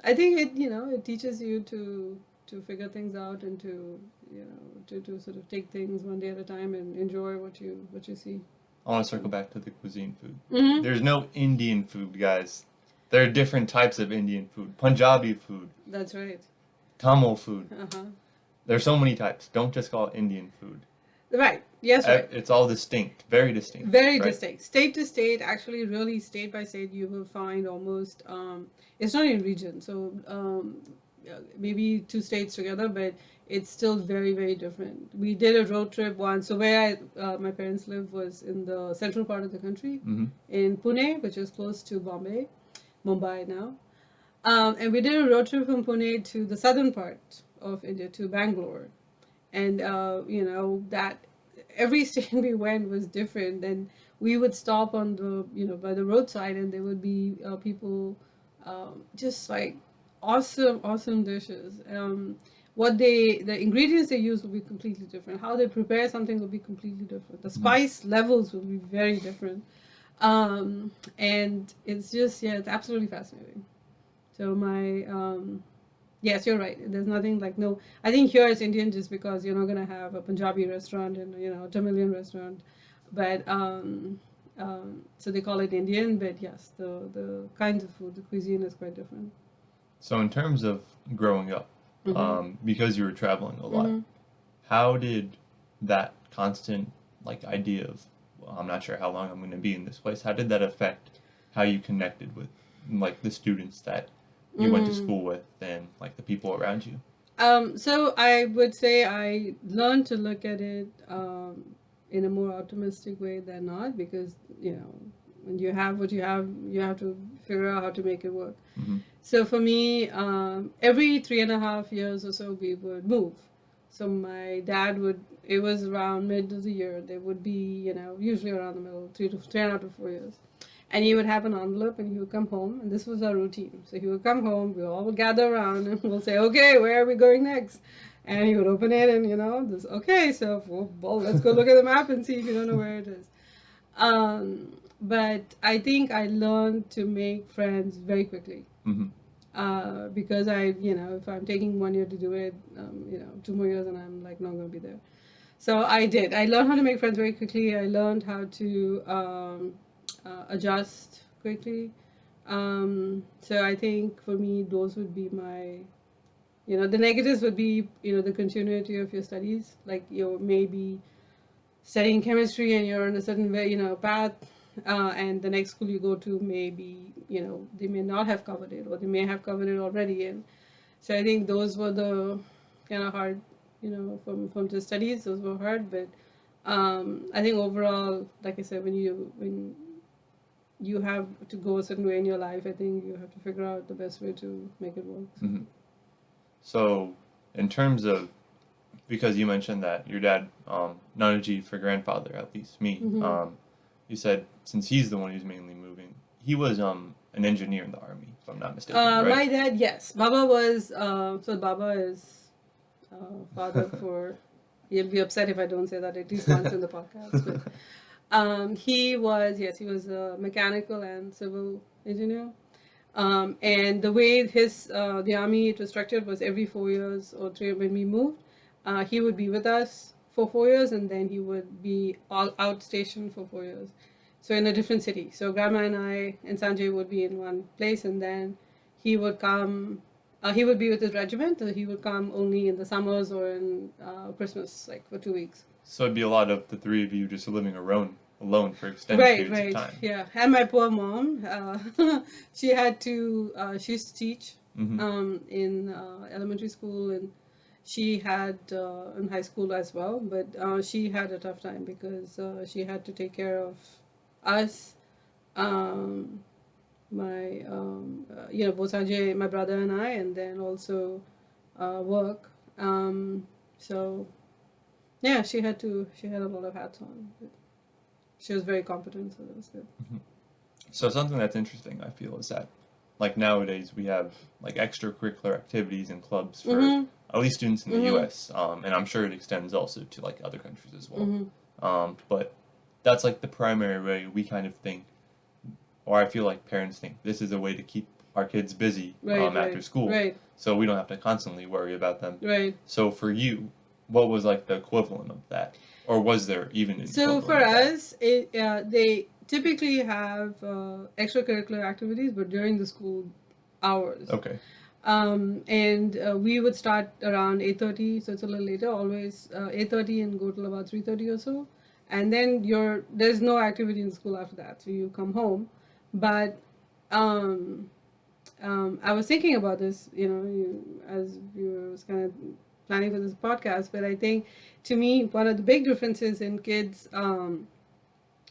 I think it teaches you to figure things out, and to sort of take things one day at a time and enjoy what you see. I want to circle back to the cuisine food. Mm-hmm. There's no Indian food, guys. There are different types of Indian food. Punjabi food, That's right. Tamil food. Uh-huh. There's so many types. Don't just call it Indian food. Right. Yes, right. It's all distinct, very distinct. Very right? distinct. State to state, actually, really state by state, you will find almost. It's not in region, so maybe two states together, but it's still very very different. We did a road trip once. So where my parents live was in the central part of the country, Mm-hmm. in Pune, which is close to Mumbai now. And we did a road trip from Pune to the southern part of India, to Bangalore, and that every state we went was different. And we would stop on the by the roadside, and there would be people just like awesome dishes. What the ingredients they use will be completely different. How they prepare something will be completely different. The spice levels will be very different. And it's just, yeah, it's absolutely fascinating. So my Yes, you're right. There's nothing like no. I think here it's Indian just because you're not gonna have a Punjabi restaurant and a Tamilian restaurant, but so they call it Indian. But yes, the kinds of food, the cuisine is quite different. So in terms of growing up, because you were traveling a lot, how did that constant like idea of, well, I'm not sure how long I'm going to be in this place, how did that affect how you connected with like the students that you went to school with and like the people around you? So I would say I learned to look at it in a more optimistic way than not, because when you have what you have to figure out how to make it work. So for me, every 3.5 years or so, we would move. So my dad would. It was around mid of the year. They would be, usually around the middle, 3.5 to 4 years, and he would have an envelope, and he would come home, and this was our routine. So he would come home. We all would gather around, and we'll say, "Okay, where are we going next?" And he would open it, and this. Okay, so well, let's go look at the map and see if you don't know where it is. But I think I learned to make friends very quickly. Because if I'm taking 1 year to do it, 2 more years and I'm like not going to be there. So I did. I learned how to make friends very quickly. I learned how to adjust quickly. So I think for me, those would be my, the negatives would be, the continuity of your studies. Like you're maybe studying chemistry and you're on a certain way, path, and the next school you go to maybe, they may not have covered it, or they may have covered it already. And so I think those were the kind of hard, from the studies, those were hard. But I think overall, like I said, when you have to go a certain way in your life, I think you have to figure out the best way to make it work. So in terms of, because you mentioned that your dad, Nanaji for grandfather, at least me, you said since he's the one who's mainly moving, he was an engineer in the army, if I'm not mistaken, right? My dad, yes. Baba was, so Baba is father for, he'll be upset if I don't say that at least once in the podcast. But he was a mechanical and civil engineer. And the way the army it was structured was every 4 years or 3 when we moved, he would be with us for 4 years, and then he would be all outstationed for 4 years. So in a different city. So Grandma and I and Sanjay would be in one place, and then he would come. He would be with his regiment. He would come only in the summers or in Christmas, like for 2 weeks. So it'd be a lot of the three of you just living alone for extended periods of time. Yeah. And my poor mom, she had to. She used to teach in elementary school, and she had in high school as well. But she had a tough time because she had to take care of us, my both Sanjay, my brother, and I, and then also work. So yeah, she had a lot of hats on. But she was very competent, so that was good. So something that's interesting, I feel, is that like nowadays we have like extracurricular activities and clubs for at least students in the U.S. And I'm sure it extends also to like other countries as well. But that's like the primary way we kind of think, or I feel like parents think this is a way to keep our kids busy after school, so we don't have to constantly worry about them. Right. So for you, what was like the equivalent of that, or was there even an So equivalent for of that? us, they typically have extracurricular activities, but during the school hours. Okay. And we would start around 8:30, so it's a little later. Always 8:30 and go till about 3:30 or so, and then there's no activity in school after that, so you come home. But I was thinking about this, as you was kind of planning for this podcast. But I think, to me, one of the big differences in kids in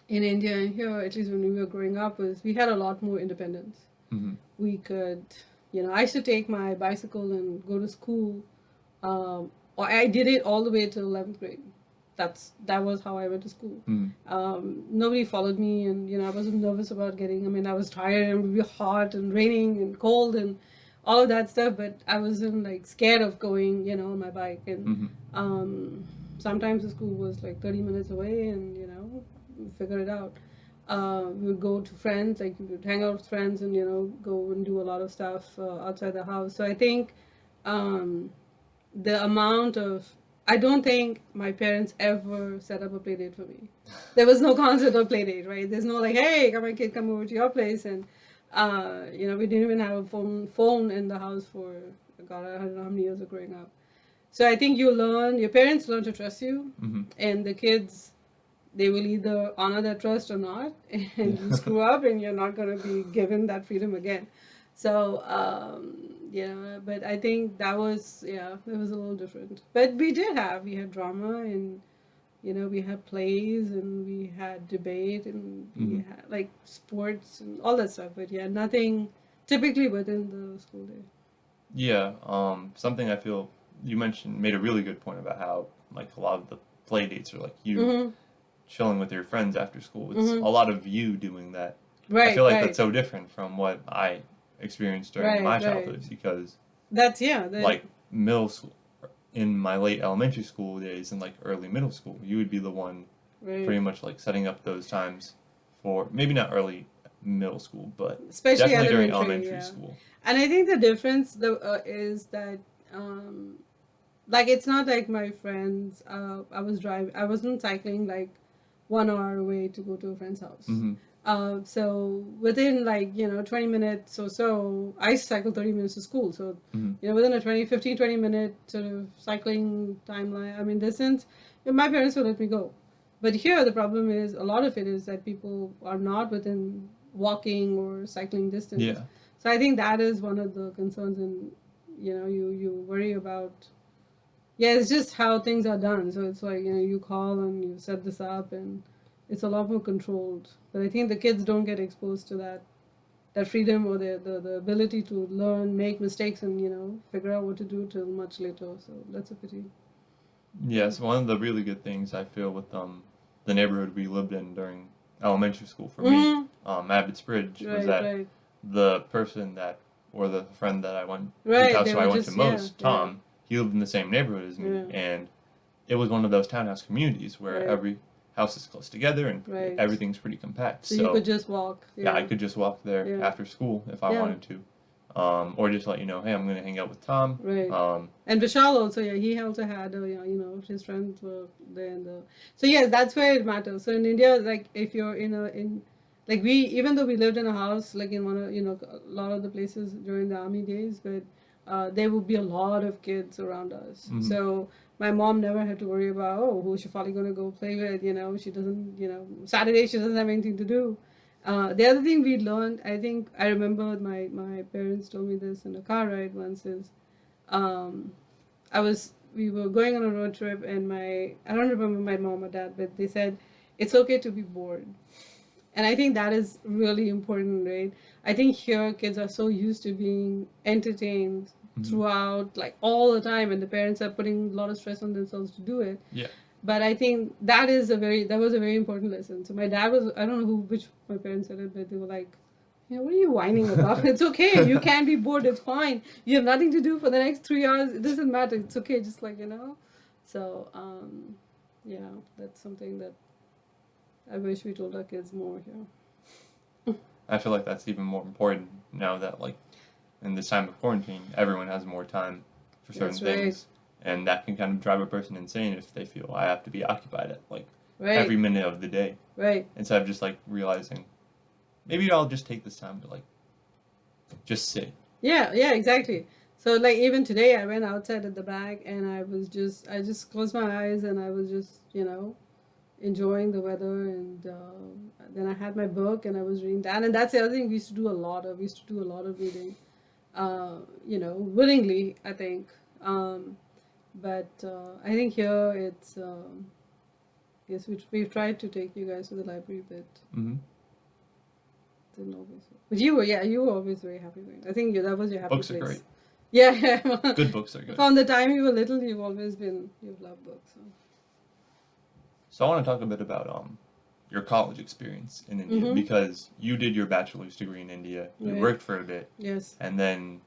India and here, at least when we were growing up, was we had a lot more independence. We could, I used to take my bicycle and go to school. Or I did it all the way till 11th grade. That was how I went to school. Nobody followed me, and I wasn't nervous about I was tired and it would be hot and raining and cold and all of that stuff, but I wasn't like scared of going, on my bike. And sometimes the school was like 30 minutes away, and figure it out. We would go to friends, like we would hang out with friends, and go and do a lot of stuff outside the house. So I think the amount of, I don't think my parents ever set up a play date for me. There was no concept of play date, right? There's no like, hey, come my kid, come over to your place, and we didn't even have a phone in the house for God, I don't know how many years of growing up. So I think your parents learn to trust you, Mm-hmm. and the kids, they will either honor that trust or not, and you screw up, and you're not going to be given that freedom again. So, but I think that was, it was a little different. But we had drama, and, we had plays, and we had debate, and we Mhm. had like sports and all that stuff. But yeah, nothing typically within the school day. Yeah, something I feel you made a really good point about how like a lot of the play dates are like you Mm-hmm. chilling with your friends after school. It's Mhm. a lot of you doing that. I Right, feel like right, that's so different from what I experienced during right, my right. childhood because That's like middle school, in my late elementary school days and like early middle school, you would be the one right. pretty much like setting up those times for maybe not early middle school, but Especially definitely during elementary, elementary yeah. school. And I think the difference is that, like, it's not like my friends. I wasn't cycling like 1 hour away to go to a friend's house. Hmm. So within like 20 minutes or so, I cycle 30 minutes to school. So Hmm. within a 20 minute sort of cycling timeline, I mean distance, my parents will let me go. But here the problem is a lot of it is that people are not within walking or cycling distance. Yeah. So I think that is one of the concerns, and you worry about. Yeah, it's just how things are done. So it's like you call and you set this up, and it's a lot more controlled. But I think the kids don't get exposed to that freedom or the ability to learn, make mistakes, and figure out what to do till much later. So that's a pity. Yes, one of the really good things I feel with the neighborhood we lived in during elementary school for me, Abbott's Bridge, was Right, that right, the person that or the friend that I went whose right. house They I were went just to most, Tom, he lived in the same neighborhood as me, Yeah. and it was one of those townhouse communities where Right. every house is close together and Right. everything's pretty compact. So you could just walk. yeah, I could just walk there Yeah. after school if I Yeah. wanted to, or just let you know, hey, I'm gonna hang out with Tom. Right. And Vishal also, he also had, his friends were there in the. So yes, that's where it matters. So in India, like if you're like even though we lived in a house, like in one of, a lot of the places during the army days, but there would be a lot of kids around us. Mhm. So my mom never had to worry about, who's Shafali going to go play with, she doesn't, Saturday she doesn't have anything to do. The other thing we learned, I think I remember my parents told me this in a car ride once is, um, we were going on a road trip and I don't remember my mom or dad, but they said it's okay to be bored. And I think that is really important, right? I think here kids are so used to being entertained Mhm. throughout, like all the time, and the parents are putting a lot of stress on themselves to do it. Yeah. But I think that was a very important lesson. So my dad was, I don't know which my parents said it, but they were like, what are you whining about? It's okay. You can be bored. It's fine. You have nothing to do for the next 3 hours. It doesn't matter. It's okay. Just like, So, yeah, that's something that I wish we told our kids more here. I feel like that's even more important now that like in this time of quarantine, everyone has more time for certain That's right. things, and that can kind of drive a person insane if they feel I have to be occupied at like Right. every minute of the day Right. instead of just like realizing maybe I'll just take this time to like just sit. Yeah, exactly. So like even today I went outside at the back and I just closed my eyes and I was just, enjoying the weather, and then I had my book and I was reading that, and that's the other thing we used to do a lot of. We used to do a lot of reading, willingly, I think. But I think here it's yes, we've tried to take you guys to the library, but Mm-hmm. didn't always. But you were always very happy going. I think that was your happy Books place. are great. Yeah. Good books are good. From the time you were little, you've loved books. So. So I want to talk a bit about your college experience in India Mhm. because you did your bachelor's degree in India, you Right. worked for a bit, Yes. and then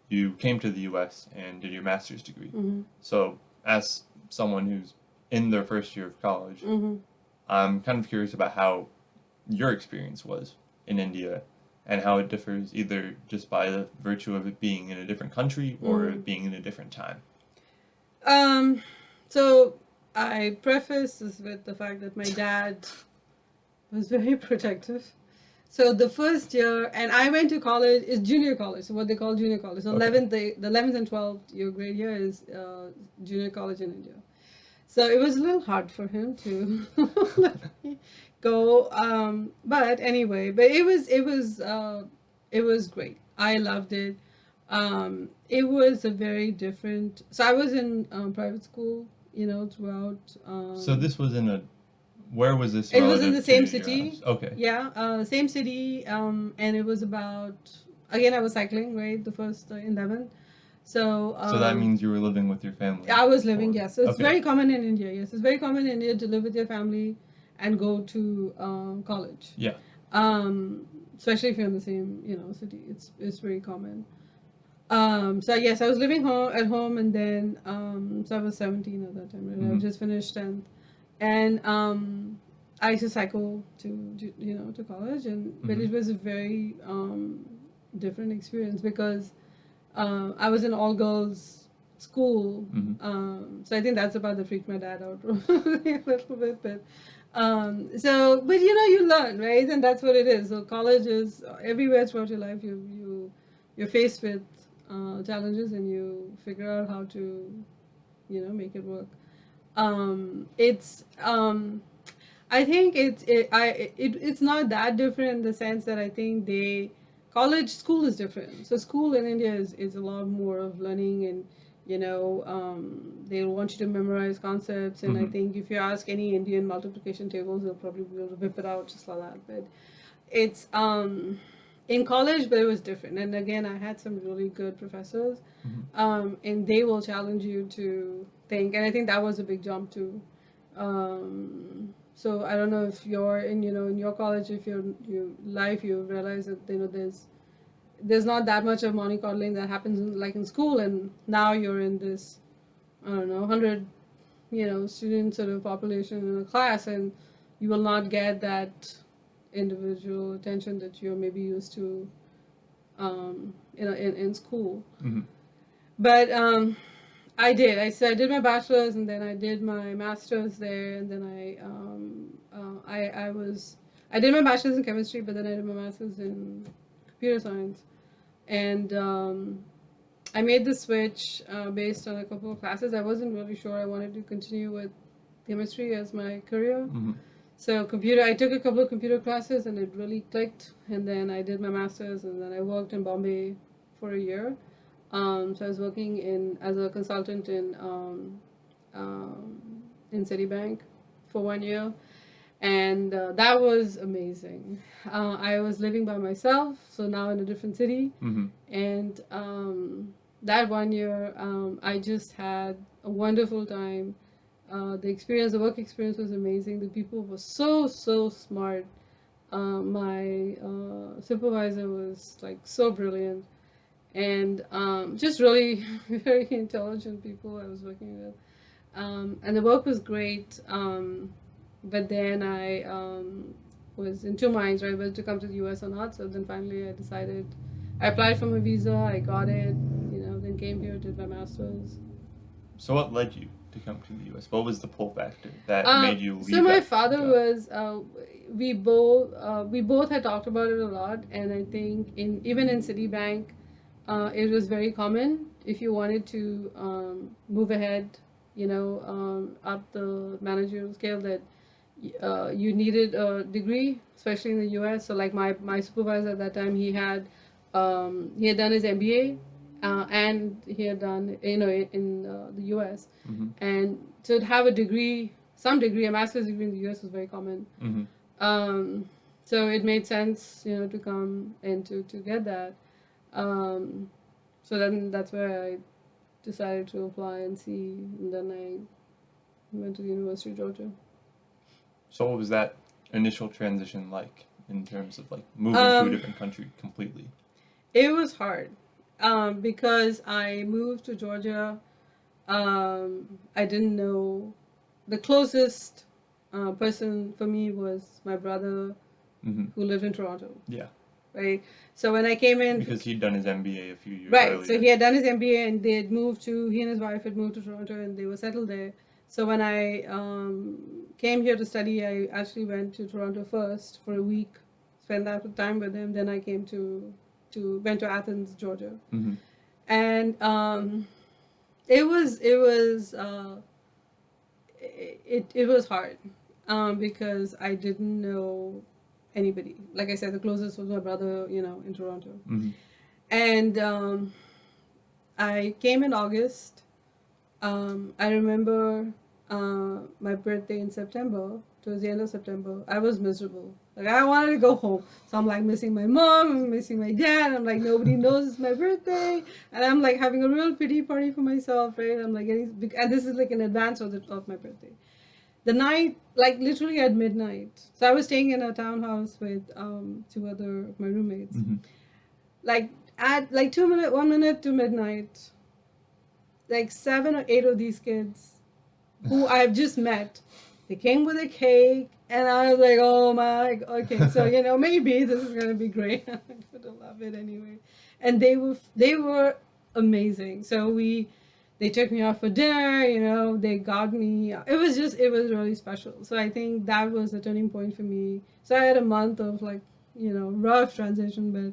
you came to the U.S. and did your master's degree. Mm-hmm. So as someone who's in their first year of college, Mm-hmm. I'm kind of curious about how your experience was in India and how it differs either just by the virtue of it being in a different country or Mm. it being in a different time. So I preface this with the fact that my dad was very protective. So the first year, and I went to college, is junior college, so what they call junior college. So Okay. 11th and 12th year grade year is junior college in India. So it was a little hard for him to let me go. But anyway, but it was great. I loved it. It was a very different. So I was in private school, throughout. So this was in a. Where was this? It was in relative the same to your city. house? Okay. Yeah, same city. And it was about. Again, I was cycling, right? The first 11. So. So that means you were living with your family. I was living, for- yes. So it's okay. very common in India. Yes, it's very common in India to live with your family and go to college. Yeah. Especially if you're in the same, city. It's very common. So yes, I was living at home, and then so I was 17 at that time. Right? I Mhm. just finished 10th, and I used to cycle to to college, and but Mhm. it was a very different experience because I was in all girls school. Mhm. So I think that's about that freaked my dad out a little bit, but but you learn, right? And that's what it is. So college is everywhere throughout your life. You're faced with challenges, and you figure out how to make it work. It's I think it's not that different in the sense that I think college school is different. So school in India is a lot more of learning, and they want you to memorize concepts, and I Mhm. think if you ask any Indian multiplication tables, they'll probably be able to whip it out just like that. But it's in college, but it was different. And again, I had some really good professors, and they will challenge you to think. And I think that was a big jump too. So I don't know if you're in your college, if your life, you realize that there's not that much of mollycoddling that happens like in school, and now you're in this, I don't know, 100 student sort of population in a class, and you will not get that individual attention that you're maybe used to in school. Mhm. But I did. I did my bachelor's, and then I did my master's there, and then I did my bachelor's in chemistry, but then I did my master's in computer science, and I made the switch based on a couple of classes. I wasn't really sure I wanted to continue with chemistry as my career. Mhm. So I took a couple of computer classes, and it really clicked. And then I did my master's, and then I worked in Bombay for a year. So I was working as a consultant in Citibank for 1 year, and that was amazing. I was living by myself, so now in a different city, Mhm. and that 1 year, I just had a wonderful time. The work experience was amazing. The people were so smart. My supervisor was like so brilliant, and just really very intelligent people I was working with. And the work was great. But then I was in two minds, right, whether to come to the US or not. So then finally I applied for my visa, I got it, then came here, did my master's. So what led you to come to the U.S.? What was the pull factor that made you leave? So my that father job? was we both had talked about it a lot, and I think even in Citibank, it was very common if you wanted to move ahead, up the managerial scale, that you needed a degree, especially in the U.S. So like my supervisor at that time, he had done his MBA, and he had done in the U.S. Mhm. And to have a degree, a master's degree in the U.S. was very common. Mhm. So it made sense, to come and to get that. So then that's where I decided to apply and see, and then I went to the University of Georgia. So what was that initial transition like in terms of like moving to a different country completely? It was hard because I moved to Georgia. I didn't know the closest person for me was my brother Mhm. who lived in Toronto. Yeah. right? So when I came in, Because he'd done his MBA a few years right, earlier. so he had done his MBA and they had moved to, he and his wife had moved to Toronto and they were settled there. So when I came here to study, I actually went to Toronto first for a week, spent that time with him. Then I came went to Athens, Georgia, Mm-hmm. and it was hard because I didn't know anybody. Like I said, the closest was my brother, in Toronto. Mm-hmm. And I came in August. I remember my birthday in September, towards the end of September. I was miserable. Like, I wanted to go home. So I'm like missing my mom, I'm missing my dad. I'm like, nobody knows it's my birthday. And I'm like having a real pity party for myself, right? I'm like getting, and this is like in advance of my birthday. The night, like literally at midnight. So I was staying in a townhouse with two other of my roommates. Mm-hmm. Like at like 1 minute to midnight, like 7 or 8 of these kids who I've just met, they came with a cake, and I was like, oh my, okay, so maybe this is gonna be great. I'm gonna love it anyway. And they were amazing. So they took me out for dinner. They got me. It was really special. So I think that was a turning point for me. So I had a month of like rough transition, but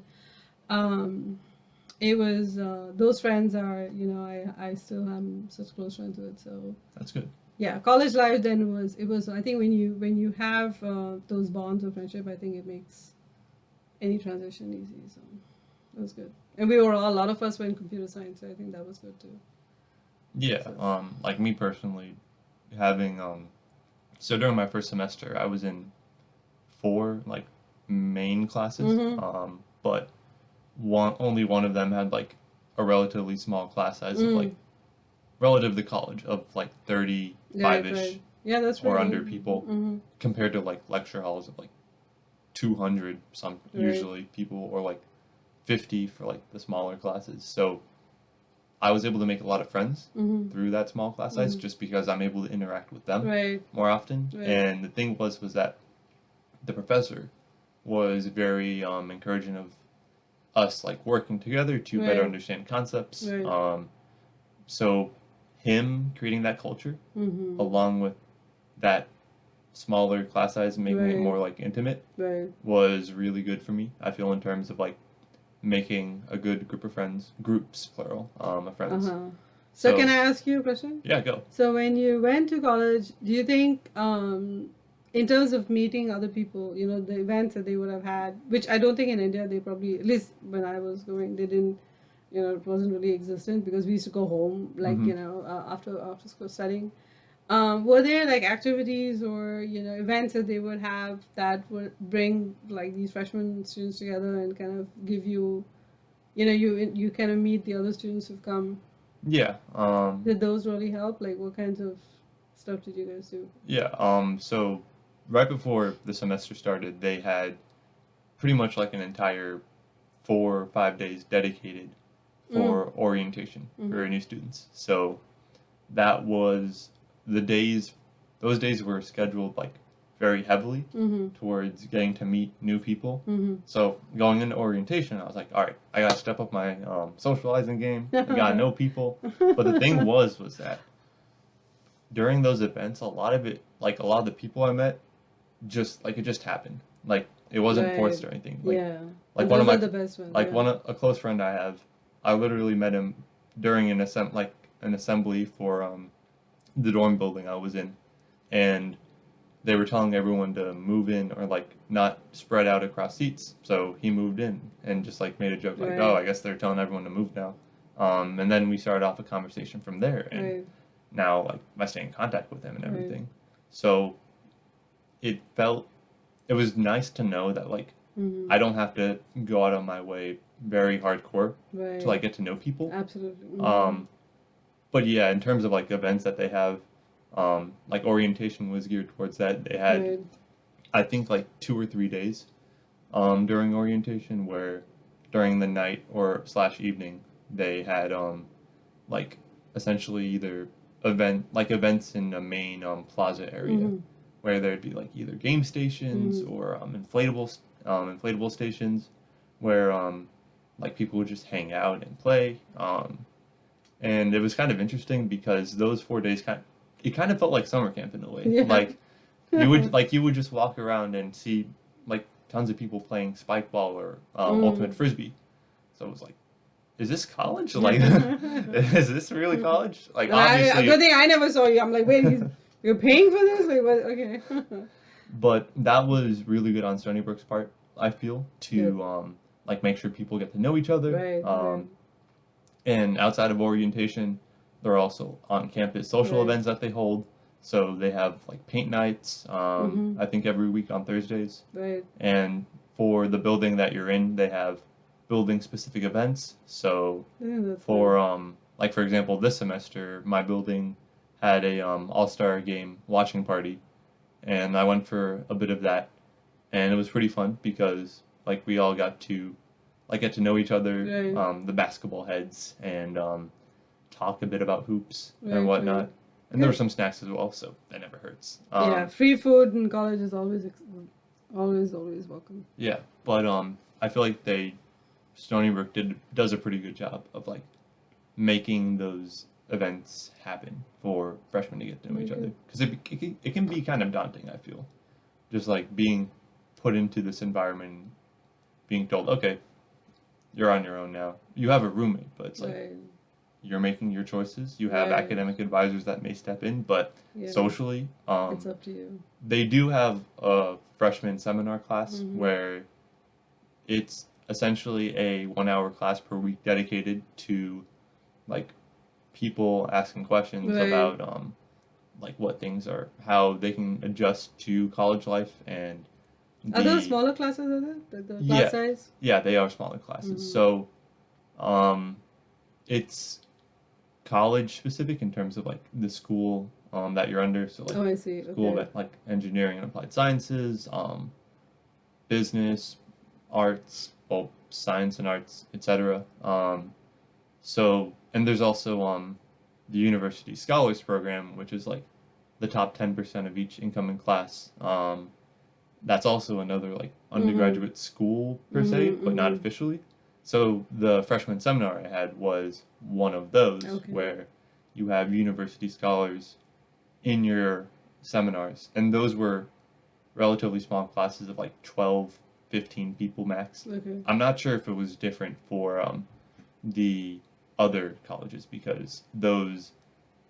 it was those friends are I still am such close friends with. So That's good. yeah, college life then was I think when you have those bonds of friendship, I think it makes any transition easy. So it was good. And a lot of us were in computer science, so I think that was good too. Yeah. So. Like me personally, having so during my first semester, I was in 4 like main classes. Mm-hmm. But only one of them had like a relatively small class size of like relative to college of like 35-ish Right. Yeah, that's or right. under people Mm-hmm. compared to like lecture halls of like 200 some Right. usually people, or like 50 for like the smaller classes. So I was able to make a lot of friends Mm-hmm. through that small class size Mhm. just because I'm able to interact with them Right. more often. Right. And the thing was that the professor was very encouraging of us like working together to better Right. understand concepts. Right. So him creating that culture Mm-hmm. along with that smaller class size and making it Right. more like intimate Right. was really good for me. I feel in terms of like making a good group of friends, groups plural, of friends. Uh-huh. So can I ask you a question? Yeah, go. So when you went to college, do you think, in terms of meeting other people, the events that they would have had, which I don't think in India they probably, at least when I was going, they didn't, it wasn't really existent because we used to go home, like after school studying. Were there like activities or events that they would have that would bring like these freshman students together and kind of give you, you kind of meet the other students who've come? Yeah. Did those really help? Like, what kinds of stuff did you guys do? Yeah. So right before the semester started, they had pretty much like an entire 4 or 5 days dedicated for orientation for new students. So that was those days were scheduled like very heavily towards getting to meet new people. So going into orientation, I was like, all right, I gotta step up my socializing game. I gotta know people. But the thing was that during those events, a lot of the people I met, it just happened. Like it wasn't forced or anything. Like, yeah. Like And one of those my are the best ones. like yeah. a close friend I have, I literally met him during an assembly for the dorm building I was in, and they were telling everyone to move in or like not spread out across seats. So he moved in and just like made a joke like, Right. "Oh, I guess they're telling everyone to move now." And then we started off a conversation from there, and Right. now like I stay in contact with him and Right. everything. So it was nice to know that like I don't have to go out of my way very hardcore Right. to like get to know people. Absolutely. But yeah, in terms of like events that they have, like orientation was geared towards that. They had, Right. I think, like 2 or 3 days during orientation where during the night or / evening they had like essentially either events in a main plaza area where there'd be like either game stations or inflatable stations where like people would just hang out and play. And it was kind of interesting because those 4 days it kind of felt like summer camp in a way. Yeah. Like you would just walk around and see like tons of people playing spike ball or ultimate frisbee. So it was like, is this college? Like, is this really college? Like, obviously, good thing I never saw you. I'm like, wait, you're paying for this? Wait, what? Okay. but that was really good on Stony Brook's part. I feel to like make sure people get to know each other. Right. And outside of orientation, there are also on campus social Right. events that they hold. So they have like paint nights. Mhm. I think every week on Thursdays. Right. And for the building that you're in, they have building specific events. So Yeah, that's for fun. like for example, this semester my building had a all-star game watching party, and I went for a bit of that, and it was pretty fun because like we all got to like get to know each other, Right. the basketball heads, and talk a bit about hoops Right, and whatnot. right. And there were Good. some snacks as well, so that never hurts. Yeah, free food in college is always welcome. Yeah, but I feel like Stony Brook does a pretty good job of like making those events happen for freshmen to get to know each other, because it can be kind of daunting. I feel just like being put into this environment, being told, okay, you're on your own now. You have a roommate, but it's like Right. you're making your choices. You have Right. academic advisors that may step in, but Yeah. socially, It's up to you. they do have a freshman seminar class Mhm. where it's essentially a 1 hour class per week dedicated to like people asking questions Right. about like what things are, how they can adjust to college life, and Are those smaller classes, are they? The class Yeah. size? yeah, they are smaller classes. Mhm. So it's college specific in terms of like the school that you're under. So like Oh, I see. school Okay. of like engineering and applied sciences, business, arts, well, science and arts, etc. So and there's also the University Scholars Program, which is like the top 10% of each incoming class. That's also another like undergraduate school per se, Mhm, but not mhm. officially. So the freshman seminar I had was one of those Okay. where you have university scholars in your seminars, and those were relatively small classes of like 12, 15 people max. Okay. I'm not sure if it was different for the other colleges, because those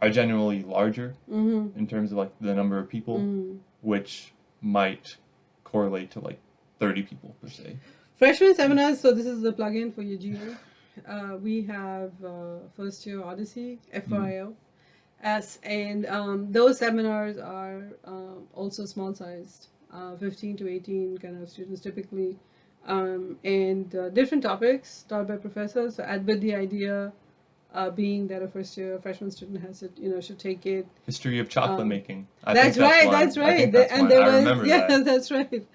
are generally larger Mm-hmm. in terms of like the number of people, Mm-hmm. which might correlate to like 30 people per se. Freshman seminars, so this is the plugin for UGA. We have first year Odyssey, FYO. And those seminars are also small sized, 15 to 18 kind of students typically, and different topics taught by professors. So, with the idea being that a first year freshman student has to, should take it. History of chocolate Um, making. That's right. one. That's I right. think that's And one. there I was, remember yeah, that. that's right.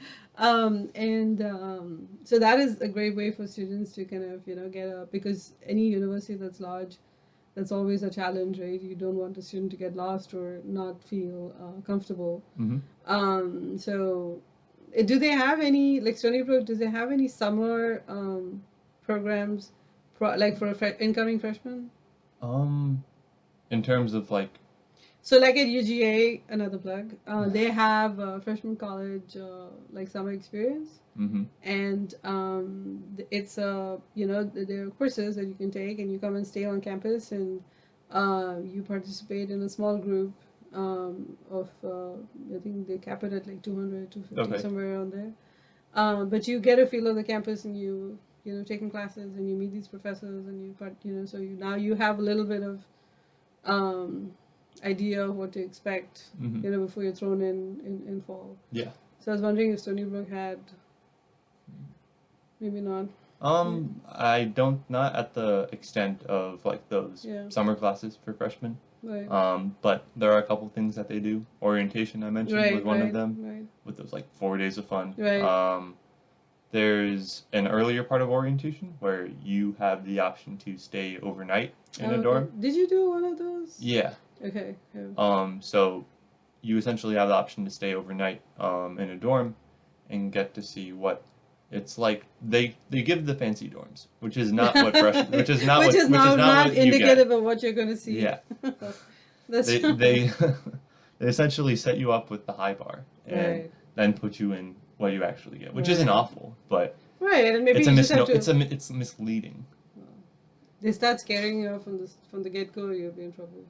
So that is a great way for students to kind of get because any university that's large, that's always a challenge, right? You don't want a student to get lost or not feel comfortable. Mm-hmm. So do they have any, like Stony Brook? Does they have any summer programs, like for incoming freshmen? In terms of like, So like at UGA, another plug, they have freshman college like summer experience, mm-hmm. and it's there are courses that you can take, and you come and stay on campus, and you participate in a small group of I think they cap it at like 200, 250, Okay. somewhere around there. But you get a feel of the campus, and you taking classes, and you meet these professors, and so now you have a little bit of idea of what to expect, Mm-hmm. before you're thrown in fall. Yeah. So I was wondering if Stony Brook had, maybe not. I don't, not at the extent of like those Yeah. summer classes for freshmen. Right. But there are a couple things that they do. Orientation, I mentioned, was one of them, Right. with those like 4 days of fun. Right. There's an earlier part of orientation where you have the option to stay overnight in a Okay. dorm. Did you do one of those? Yeah. Okay. Yeah. So you essentially have the option to stay overnight in a dorm and get to see what It's like they give the fancy dorms, which is not what fresh, which is not which what, is not what you get. indicative of what you're going to see. Yeah. That's They true. they they essentially set you up with the high bar and Right. then put you in what you actually get, which isn't Right. awful, but Right, and maybe it's a you just have to. it's misleading. They start scaring you from the get go, you'll be in trouble.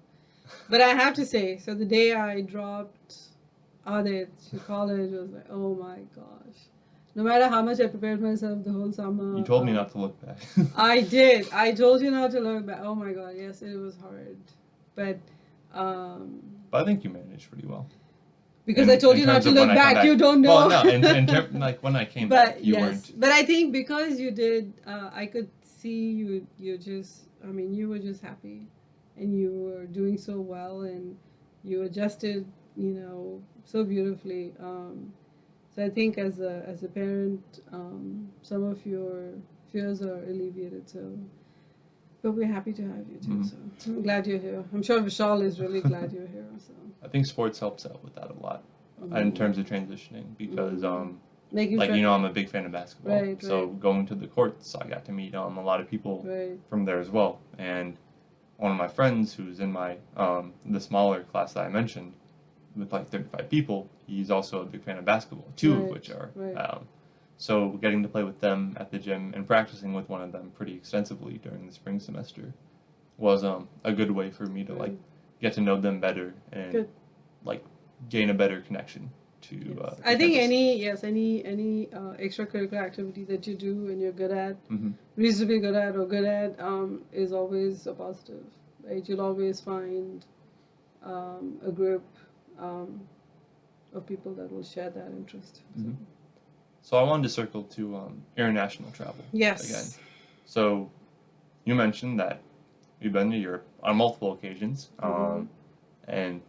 But I have to say, so the day I dropped Adit to college was like, oh my gosh. No matter how much I prepared myself the whole summer. You told me not to look back. I did. I told you not to look back. Oh my god, yes, it was hard. But But I think you managed pretty well. because I told you not terms to of look when I come back, you don't know. Well, no, like when I came But back, you yes, weren't. but I think because you did, I could see you. You just, I mean, you were just happy, and you were doing so well, and you adjusted, so beautifully. So I think as a parent, some of your fears are alleviated. So, but we're happy to have you too. Mhm. So I'm glad you're here. I'm sure Vishal is really glad you're here. So I think sports helps out with that a lot in terms of transitioning because making like friends. I'm a big fan of basketball, Right, so right. going to the courts, I got to meet a lot of people Right. from there as well. And one of my friends who's in my the smaller class that I mentioned, with like 35 people, he's also a big fan of basketball. Two of Right, which are. right. So getting to play with them at the gym and practicing with one of them pretty extensively during the spring semester was a good way for me to like get to know them better and Good. like gain a better connection to. Yes. To I think campus. any extracurricular activity that you do and you're good at, Mhm. reasonably good at or good at, is always a positive. Right? You'll always find a group of people that will share that interest. So. Mhm. So I wanted to circle to international travel. Yes. Again. So you mentioned that you've been to Europe on multiple occasions, Mhm. and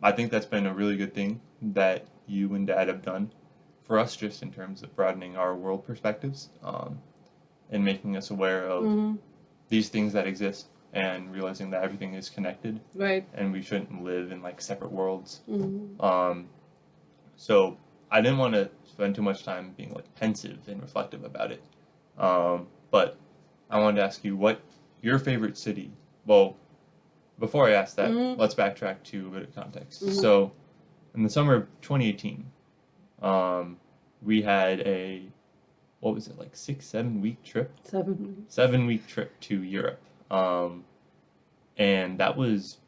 I think that's been a really good thing that you and Dad have done for us, just in terms of broadening our world perspectives and making us aware of Mhm. these things that exist and realizing that everything is connected Right. and we shouldn't live in like separate worlds. Mhm. So I didn't want to spend too much time being like pensive and reflective about it. But I wanted to ask you what your favorite city. Well, before I ask that, Mhm. let's backtrack to a bit of context. Mhm. So, in the summer of 2018, we had what was it, like 6-7 week trip? 7 weeks. 7 week trip to Europe. And that was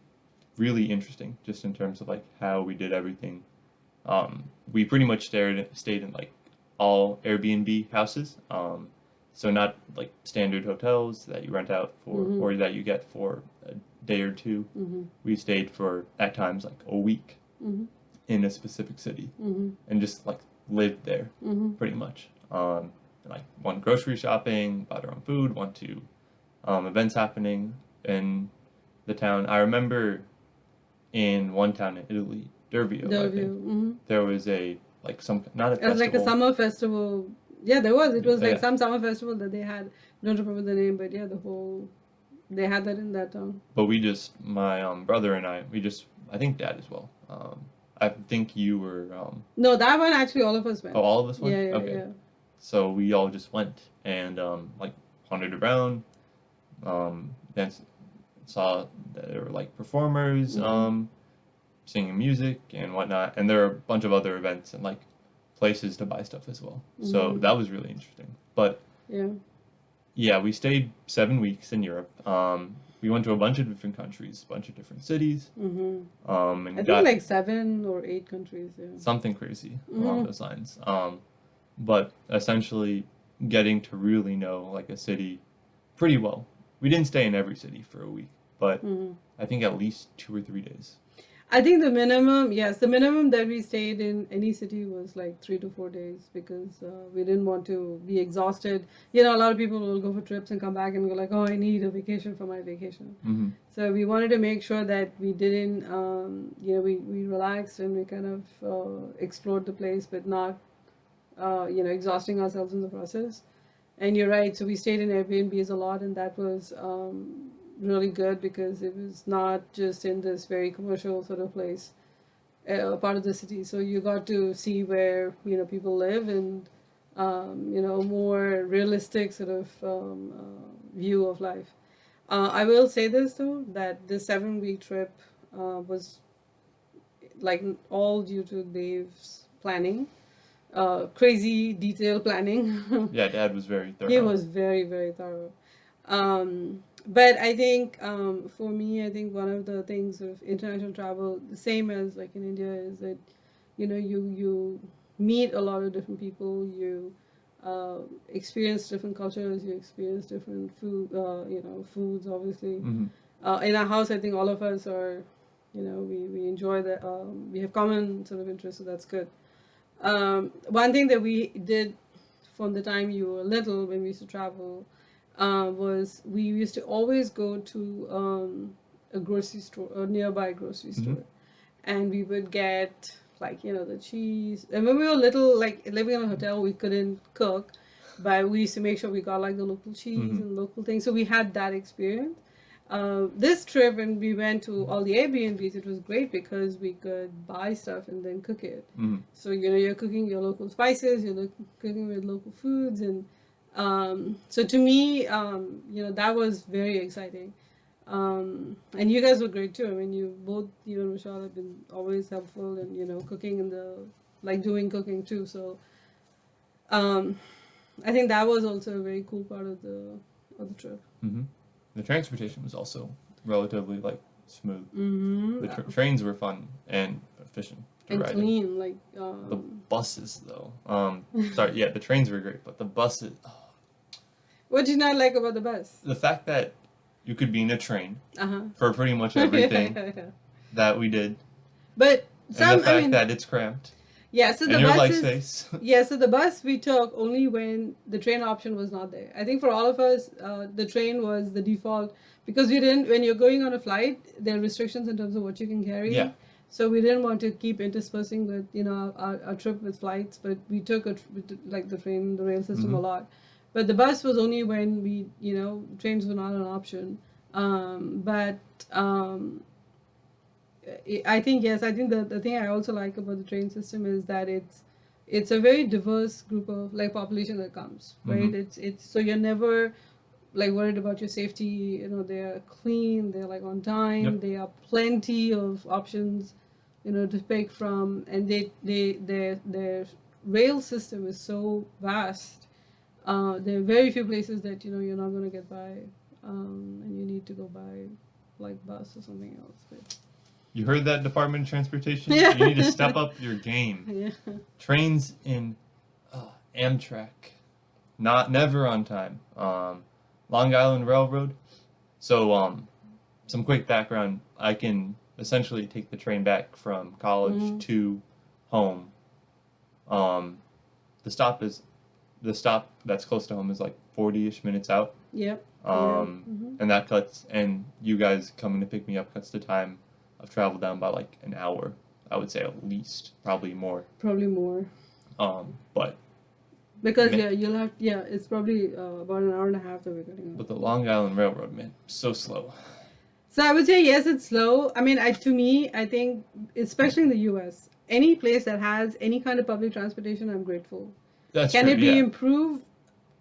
really interesting, just in terms of like how we did everything. We pretty much stayed in like all Airbnb houses. So not like standard hotels that you rent out for Mhm. or that you get for a day or two. Mhm. We stayed for at times like a week Mhm. in a specific city Mhm. and just like lived there Mhm. pretty much. Like went grocery shopping, bought our own food, went to events happening in the town. I remember in one town in Italy, Dervio, I The think, view. Mhm. there was a like some not a It was like a festival. summer festival. Yeah, there was. It was like Yeah. some summer festival that they had. Don't remember the name, but yeah, they had that in that town. But my brother and I think Dad as well. I think you were. No, that one actually all of us went. Oh, all of us went. Yeah, yeah, Okay. yeah. So we all just went and like wandered around. Then saw that there were like performers Mhm. singing music and whatnot, and there are a bunch of other events and like places to buy stuff as well. So Mhm. that was really interesting. But Yeah. yeah, we stayed 7 weeks in Europe. We went to a bunch of different countries, a bunch of different cities, Mhm. and I got think like 7 or 8 countries. Yeah. something crazy along Mhm. those lines. But essentially getting to really know like a city pretty well. We didn't stay in every city for a week, but Mhm. I think at least 2 or 3 days. I think the minimum that we stayed in any city was like 3 to 4 days because we didn't want to be exhausted. You know, a lot of people will go for trips and come back and go like, "Oh, I need a vacation for my vacation." Mm-hmm. So we wanted to make sure that we didn't, we relaxed and we kind of explored the place, but not, exhausting ourselves in the process. And you're right. So we stayed in Airbnbs a lot, and that was really good because it was not just in this very commercial sort of part of the city. So you got to see where people live and more realistic sort of view of life. I will say this though, that this 7 week trip was like all due to Dave's planning, crazy detailed planning. Yeah, Dad was very thorough. He was very, very thorough. But I think for me, I think one of the things of international travel, the same as like in India, is that you meet a lot of different people, you experience different cultures, you experience different foods, obviously. Mhm. In our house, I think all of us are, we enjoy that. We have common sort of interests, so that's good. One thing that we did from the time you were little when we used to travel was we used to always go to a grocery store, a nearby grocery Mhm. store, and we would get like the cheese. And when we were little, like living in a hotel, we couldn't cook, but we used to make sure we got like the local cheese Mhm. and local things. So we had that experience. This trip, when we went to all the Airbnbs, it was great because we could buy stuff and then cook it. Mhm. So you're cooking your local spices, cooking with local foods, and so to me, that was very exciting. And you guys were great too. I mean, you and Michelle have been always helpful and cooking in the like doing cooking too. So um, I think that was also a very cool part of the trip. Mhm. The transportation was also relatively like smooth. Mm-hmm. The trains were fun and efficient to And ride in. clean, like The buses, though. Sorry, yeah, the trains were great, but the buses. what did you not like about the bus? The fact that you could be in a train Uh-huh. for pretty much everything that we did, But and some, the fact I mean, that it's cramped yeah. So and the your leg buses, space. yeah. So the bus we took only when the train option was not there. I think for all of us, the train was the default because we didn't. When you're going on a flight, there are restrictions in terms of what you can carry. Yeah. So we didn't want to keep interspersing with our trip with flights, but we took like the train, the rail system a Mhm. lot. But the bus was only when trains were not an option. But I think yes, I think the thing I also like about the train system is that it's a very diverse group of like population that comes, right? Mhm. It's so you're never like worried about your safety. They're clean, they're like on time, Yep. there are plenty of options, to pick from, and their rail system is so vast. There are very few places that you're not going to get by, and you need to go by like bus or something else. But You heard that, Department of Transportation? Yeah. You need to step up your game. yeah. Trains in Amtrak, never on time. Long Island Railroad. So some quick background. I can essentially take the train back from college Mhm. to home. Um, the stop that's close to home is like 40-ish minutes out. Yep. And that cuts, and you guys coming to pick me up cuts the time of travel down by like an hour. I would say at least, probably more. Probably more. But Because Ma- you'll have it's probably about an hour and a half that we're getting. the Long Island Railroad, man, so slow. So I would say yes, it's slow. I mean, to me, I think especially in the U.S., any place that has any kind of public transportation, I'm grateful. That's Can true, it be yeah. improved?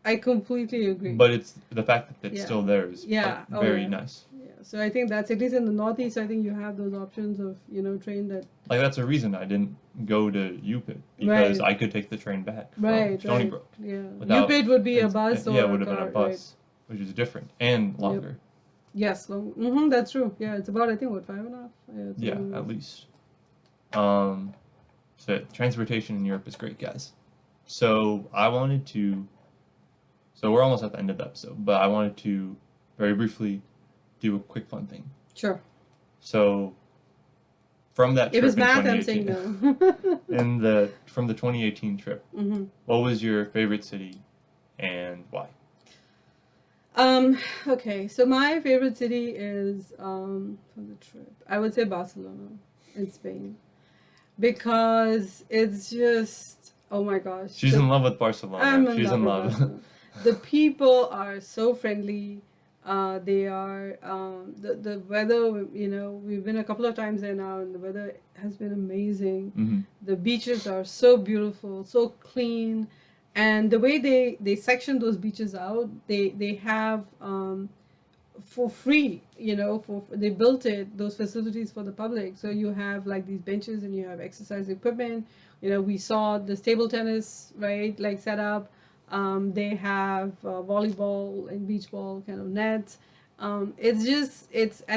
I completely agree. But it's the fact that it's Yeah. still there is Yeah. like, Oh, very yeah. nice. Yeah. So I think that's at least in the Northeast. I think you have those options of train that. Like that's a reason I didn't go to UPIT because Right. I could take the train back from Right. Stony Right. Brook. Yeah. Without- UPIT would be a and- bus or yeah, it a would have been car, a bus, which is different and longer. Yes, long. Mm-hmm, that's true. Yeah, it's about I think 5.5. Yeah, it's Yeah, long. at least. So transportation in Europe is great, guys. So so we're almost at the end of the episode, but I wanted to very briefly do a quick fun thing. Sure. So from that If trip it's in math, I'm saying 2018, no. from the 2018 trip, Mm-hmm. what was your favorite city and why? Okay, so my favorite city is from the trip. I would say Barcelona in Spain because it's just oh my gosh. She's in love with Barcelona. I'm in She's love in with love. Barcelona. The people are so friendly. They are the weather. We've been a couple of times there now, and the weather has been amazing. Mhm. The beaches are so beautiful, so clean, and the way they section those beaches out, they have for free, for they built those facilities for the public. So you have like these benches and you have exercise equipment. We saw this table tennis, right, like set up. They have volleyball and beach ball kind of nets. And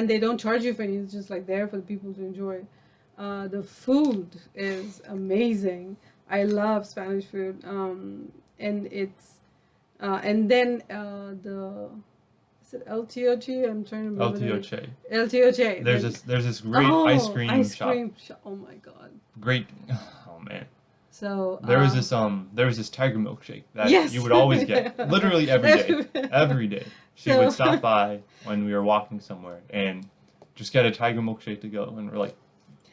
they don't charge you for anything. It's just like there for the people to enjoy. The food is amazing. I love Spanish food. And it's and then the is it El Tioche? I'm trying to remember. El Tioche. There's this great ice cream shop. Oh my god. Great. Oh man. So there was this tiger milkshake that yes. you would always get literally every day. Every day. She would stop by when we were walking somewhere and just get a tiger milkshake to go, and we're like,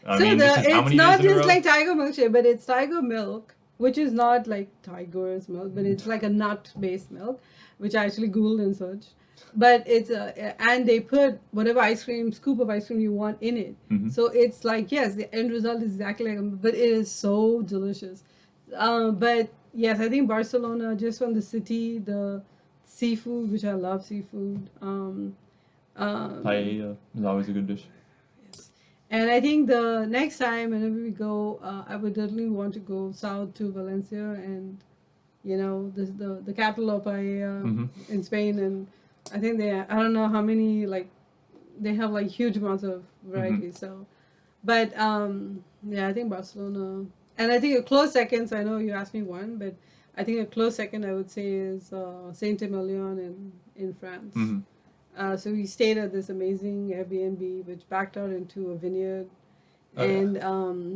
it's not just like tiger milkshake, but it's tiger milk, which is not like tiger's milk, but it's like a nut-based milk, which I actually Googled and searched. But it's and they put whatever scoop of ice cream you want in it. Mm-hmm. So it's like, yes, the end result is exactly like, but it is so delicious. But yes, I think Barcelona, just from the city, the seafood, which I love seafood. Paella is always a good dish. Yes. And I think the next time whenever we go, I would definitely want to go south to Valencia and, the capital of paella in Spain. And I think I don't know how many, like, they have like huge amounts of variety. So, but yeah, I think Barcelona. And I think a close second, so I know you asked me one, but I think a close second I would say is Saint-Emilion in France. So we stayed at this amazing Airbnb, which backed out into a vineyard. And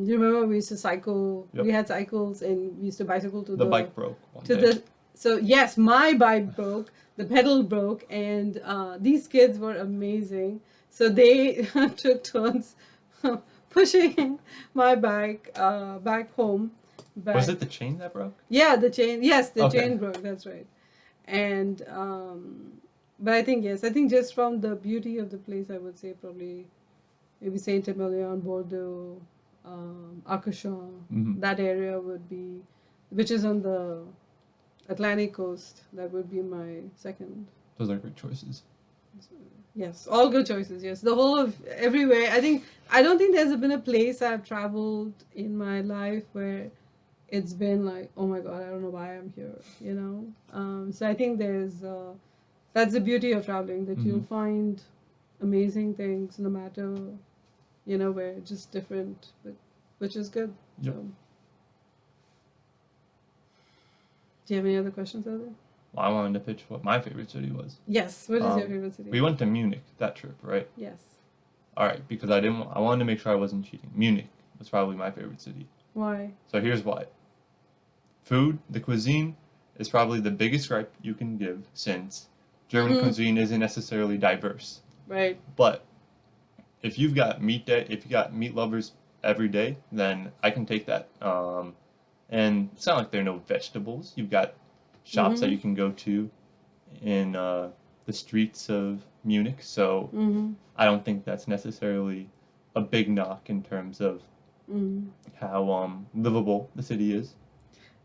you remember we used to cycle? Yep. We had cycles, and we used to bicycle to the bike broke one day. So yes, my bike broke. The pedal broke, and these kids were amazing. So they took turns pushing my bike back home. But was it the chain that broke? Yeah, the chain. Yes, the chain broke. That's right. And but I think just from the beauty of the place, I would say probably maybe Saint-Emilion, Bordeaux, Arcachon. That area would be, which is on the Atlantic coast. That would be my second. Those are great choices. Yes, all good choices. Yes, the whole of everywhere. I don't think there's been a place I've traveled in my life where it's been like, oh my god, I don't know why I'm here. So I think that's the beauty of traveling, that you'll find amazing things no matter, where, just different, which is good. Yep. So. Do you have any other questions out there? Well, I wanted to pitch what my favorite city was. Yes. What is your favorite city? We went to Munich that trip, right? Yes. All right, because I wanted to make sure I wasn't cheating. Munich was probably my favorite city. Why? So here's why. Food, the cuisine, is probably the biggest gripe you can give, since German cuisine isn't necessarily diverse. Right. But if you've got meat lovers every day, then I can take that. And it's not like there are no vegetables. You've got shops that you can go to in the streets of Munich. So I don't think that's necessarily a big knock in terms of how livable the city is.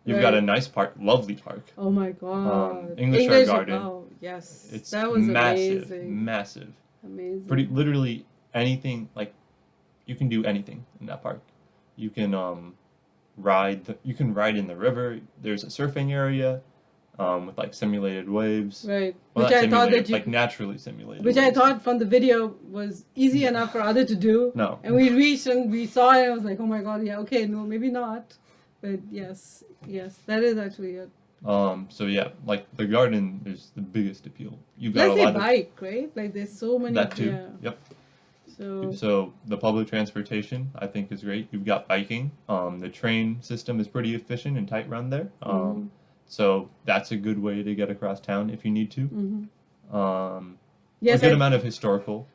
You've got a nice park, lovely park. Oh my god. English Garden. Oh, yes. It's that was massive, amazing. massive. Amazing. Literally anything, like, you can do anything in that park. You can ride in the river. There's a surfing area with like simulated waves. Right. Well, which I thought like naturally simulated. Which waves. I thought from the video was easy enough for others to do. No. And we reached and we saw it and I was like, oh my god, yeah, okay, no, maybe not. But yes, that is actually it. So yeah, like the garden is the biggest appeal. You've got a lot of bike, right? Like there's so many. That too. Yeah. Yep. So the public transportation I think is great. You've got biking. The train system is pretty efficient and tight run there. So that's a good way to get across town if you need to. A good amount of historical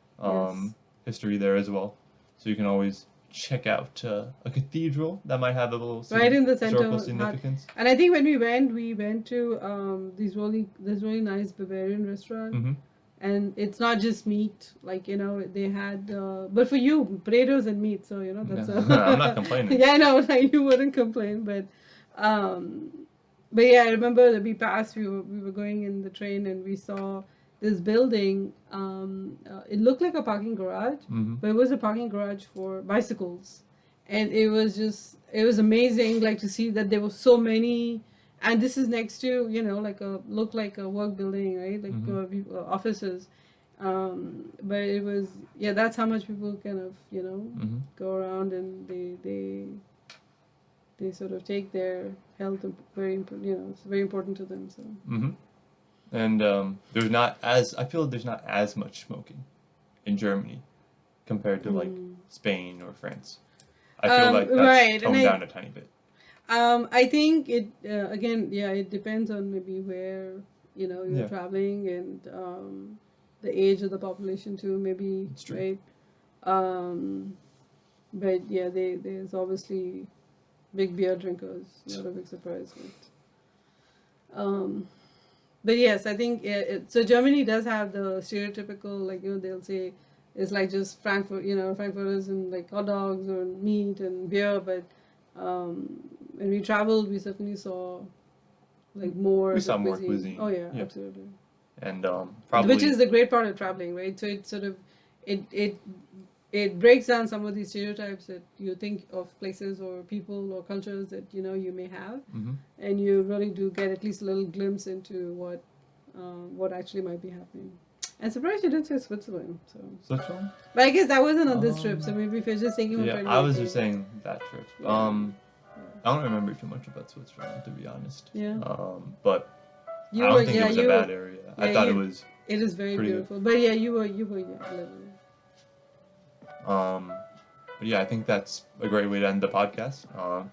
history there as well. So you can always check out a cathedral that might have a little right in the center historical significance. And I think when we went to this really nice Bavarian restaurant. And it's not just meat, like, they had, but for you, potatoes and meat, so, that's I'm not complaining. Yeah, I know, like, you wouldn't complain, But yeah, I remember that we were going in the train and we saw this building. It looked like a parking garage, Mm-hmm. but it was a parking garage for bicycles, and it was amazing, like to see that there were so many. And this is next to, like looked like a work building, right? Like offices. But it was, yeah, that's how much people kind of Mm-hmm. go around, and they sort of take their health very important. It's very important to them. So Mm-hmm. And I feel there's not as much smoking in Germany compared to like Spain or France. I feel like that's right, toned and down a tiny bit. I think it again, yeah, it depends on maybe where you're Yeah. traveling, and the age of the population too, maybe, It's true. right? But yeah, there's obviously big beer drinkers, not a big surprise. But yes, I think so. Germany does have the stereotypical, like they'll say it's like just Frankfurters and like hot dogs or meat and beer. But when we traveled, we certainly saw like more. We of the saw more cuisine. Oh yeah, Yeah. absolutely. And probably Which is the great part of traveling, right? So it sort of it breaks down some of these stereotypes that you think of places or people or cultures that you may have, Mhm. and you really do get at least a little glimpse into what actually might be happening. And surprised you didn't say Switzerland. So, Switzerland. but I guess that wasn't on this trip. So maybe if you're just thinking about Yeah, 2018. I was just saying that trip. Yeah. I don't remember too much about Switzerland, to be honest. Yeah. But You I were, don't think yeah, it was a bad area. I yeah, thought it you- was. It is very Pretty good. beautiful. But yeah, you were yeah, a little. But yeah, I think that's a great way to end the podcast.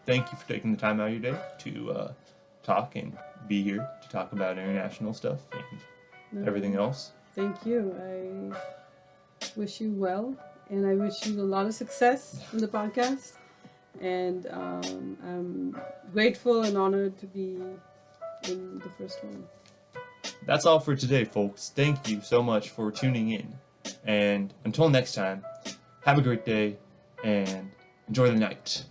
Thank you for taking the time out of your day to talk and be here to talk about international stuff and No, everything else. Thank you. I wish you well, and I wish you a lot of success in the podcast. And I'm grateful and honored to be in the first one. That's all for today, folks. Thank you so much for tuning in. And until next time, have a great day and enjoy the night.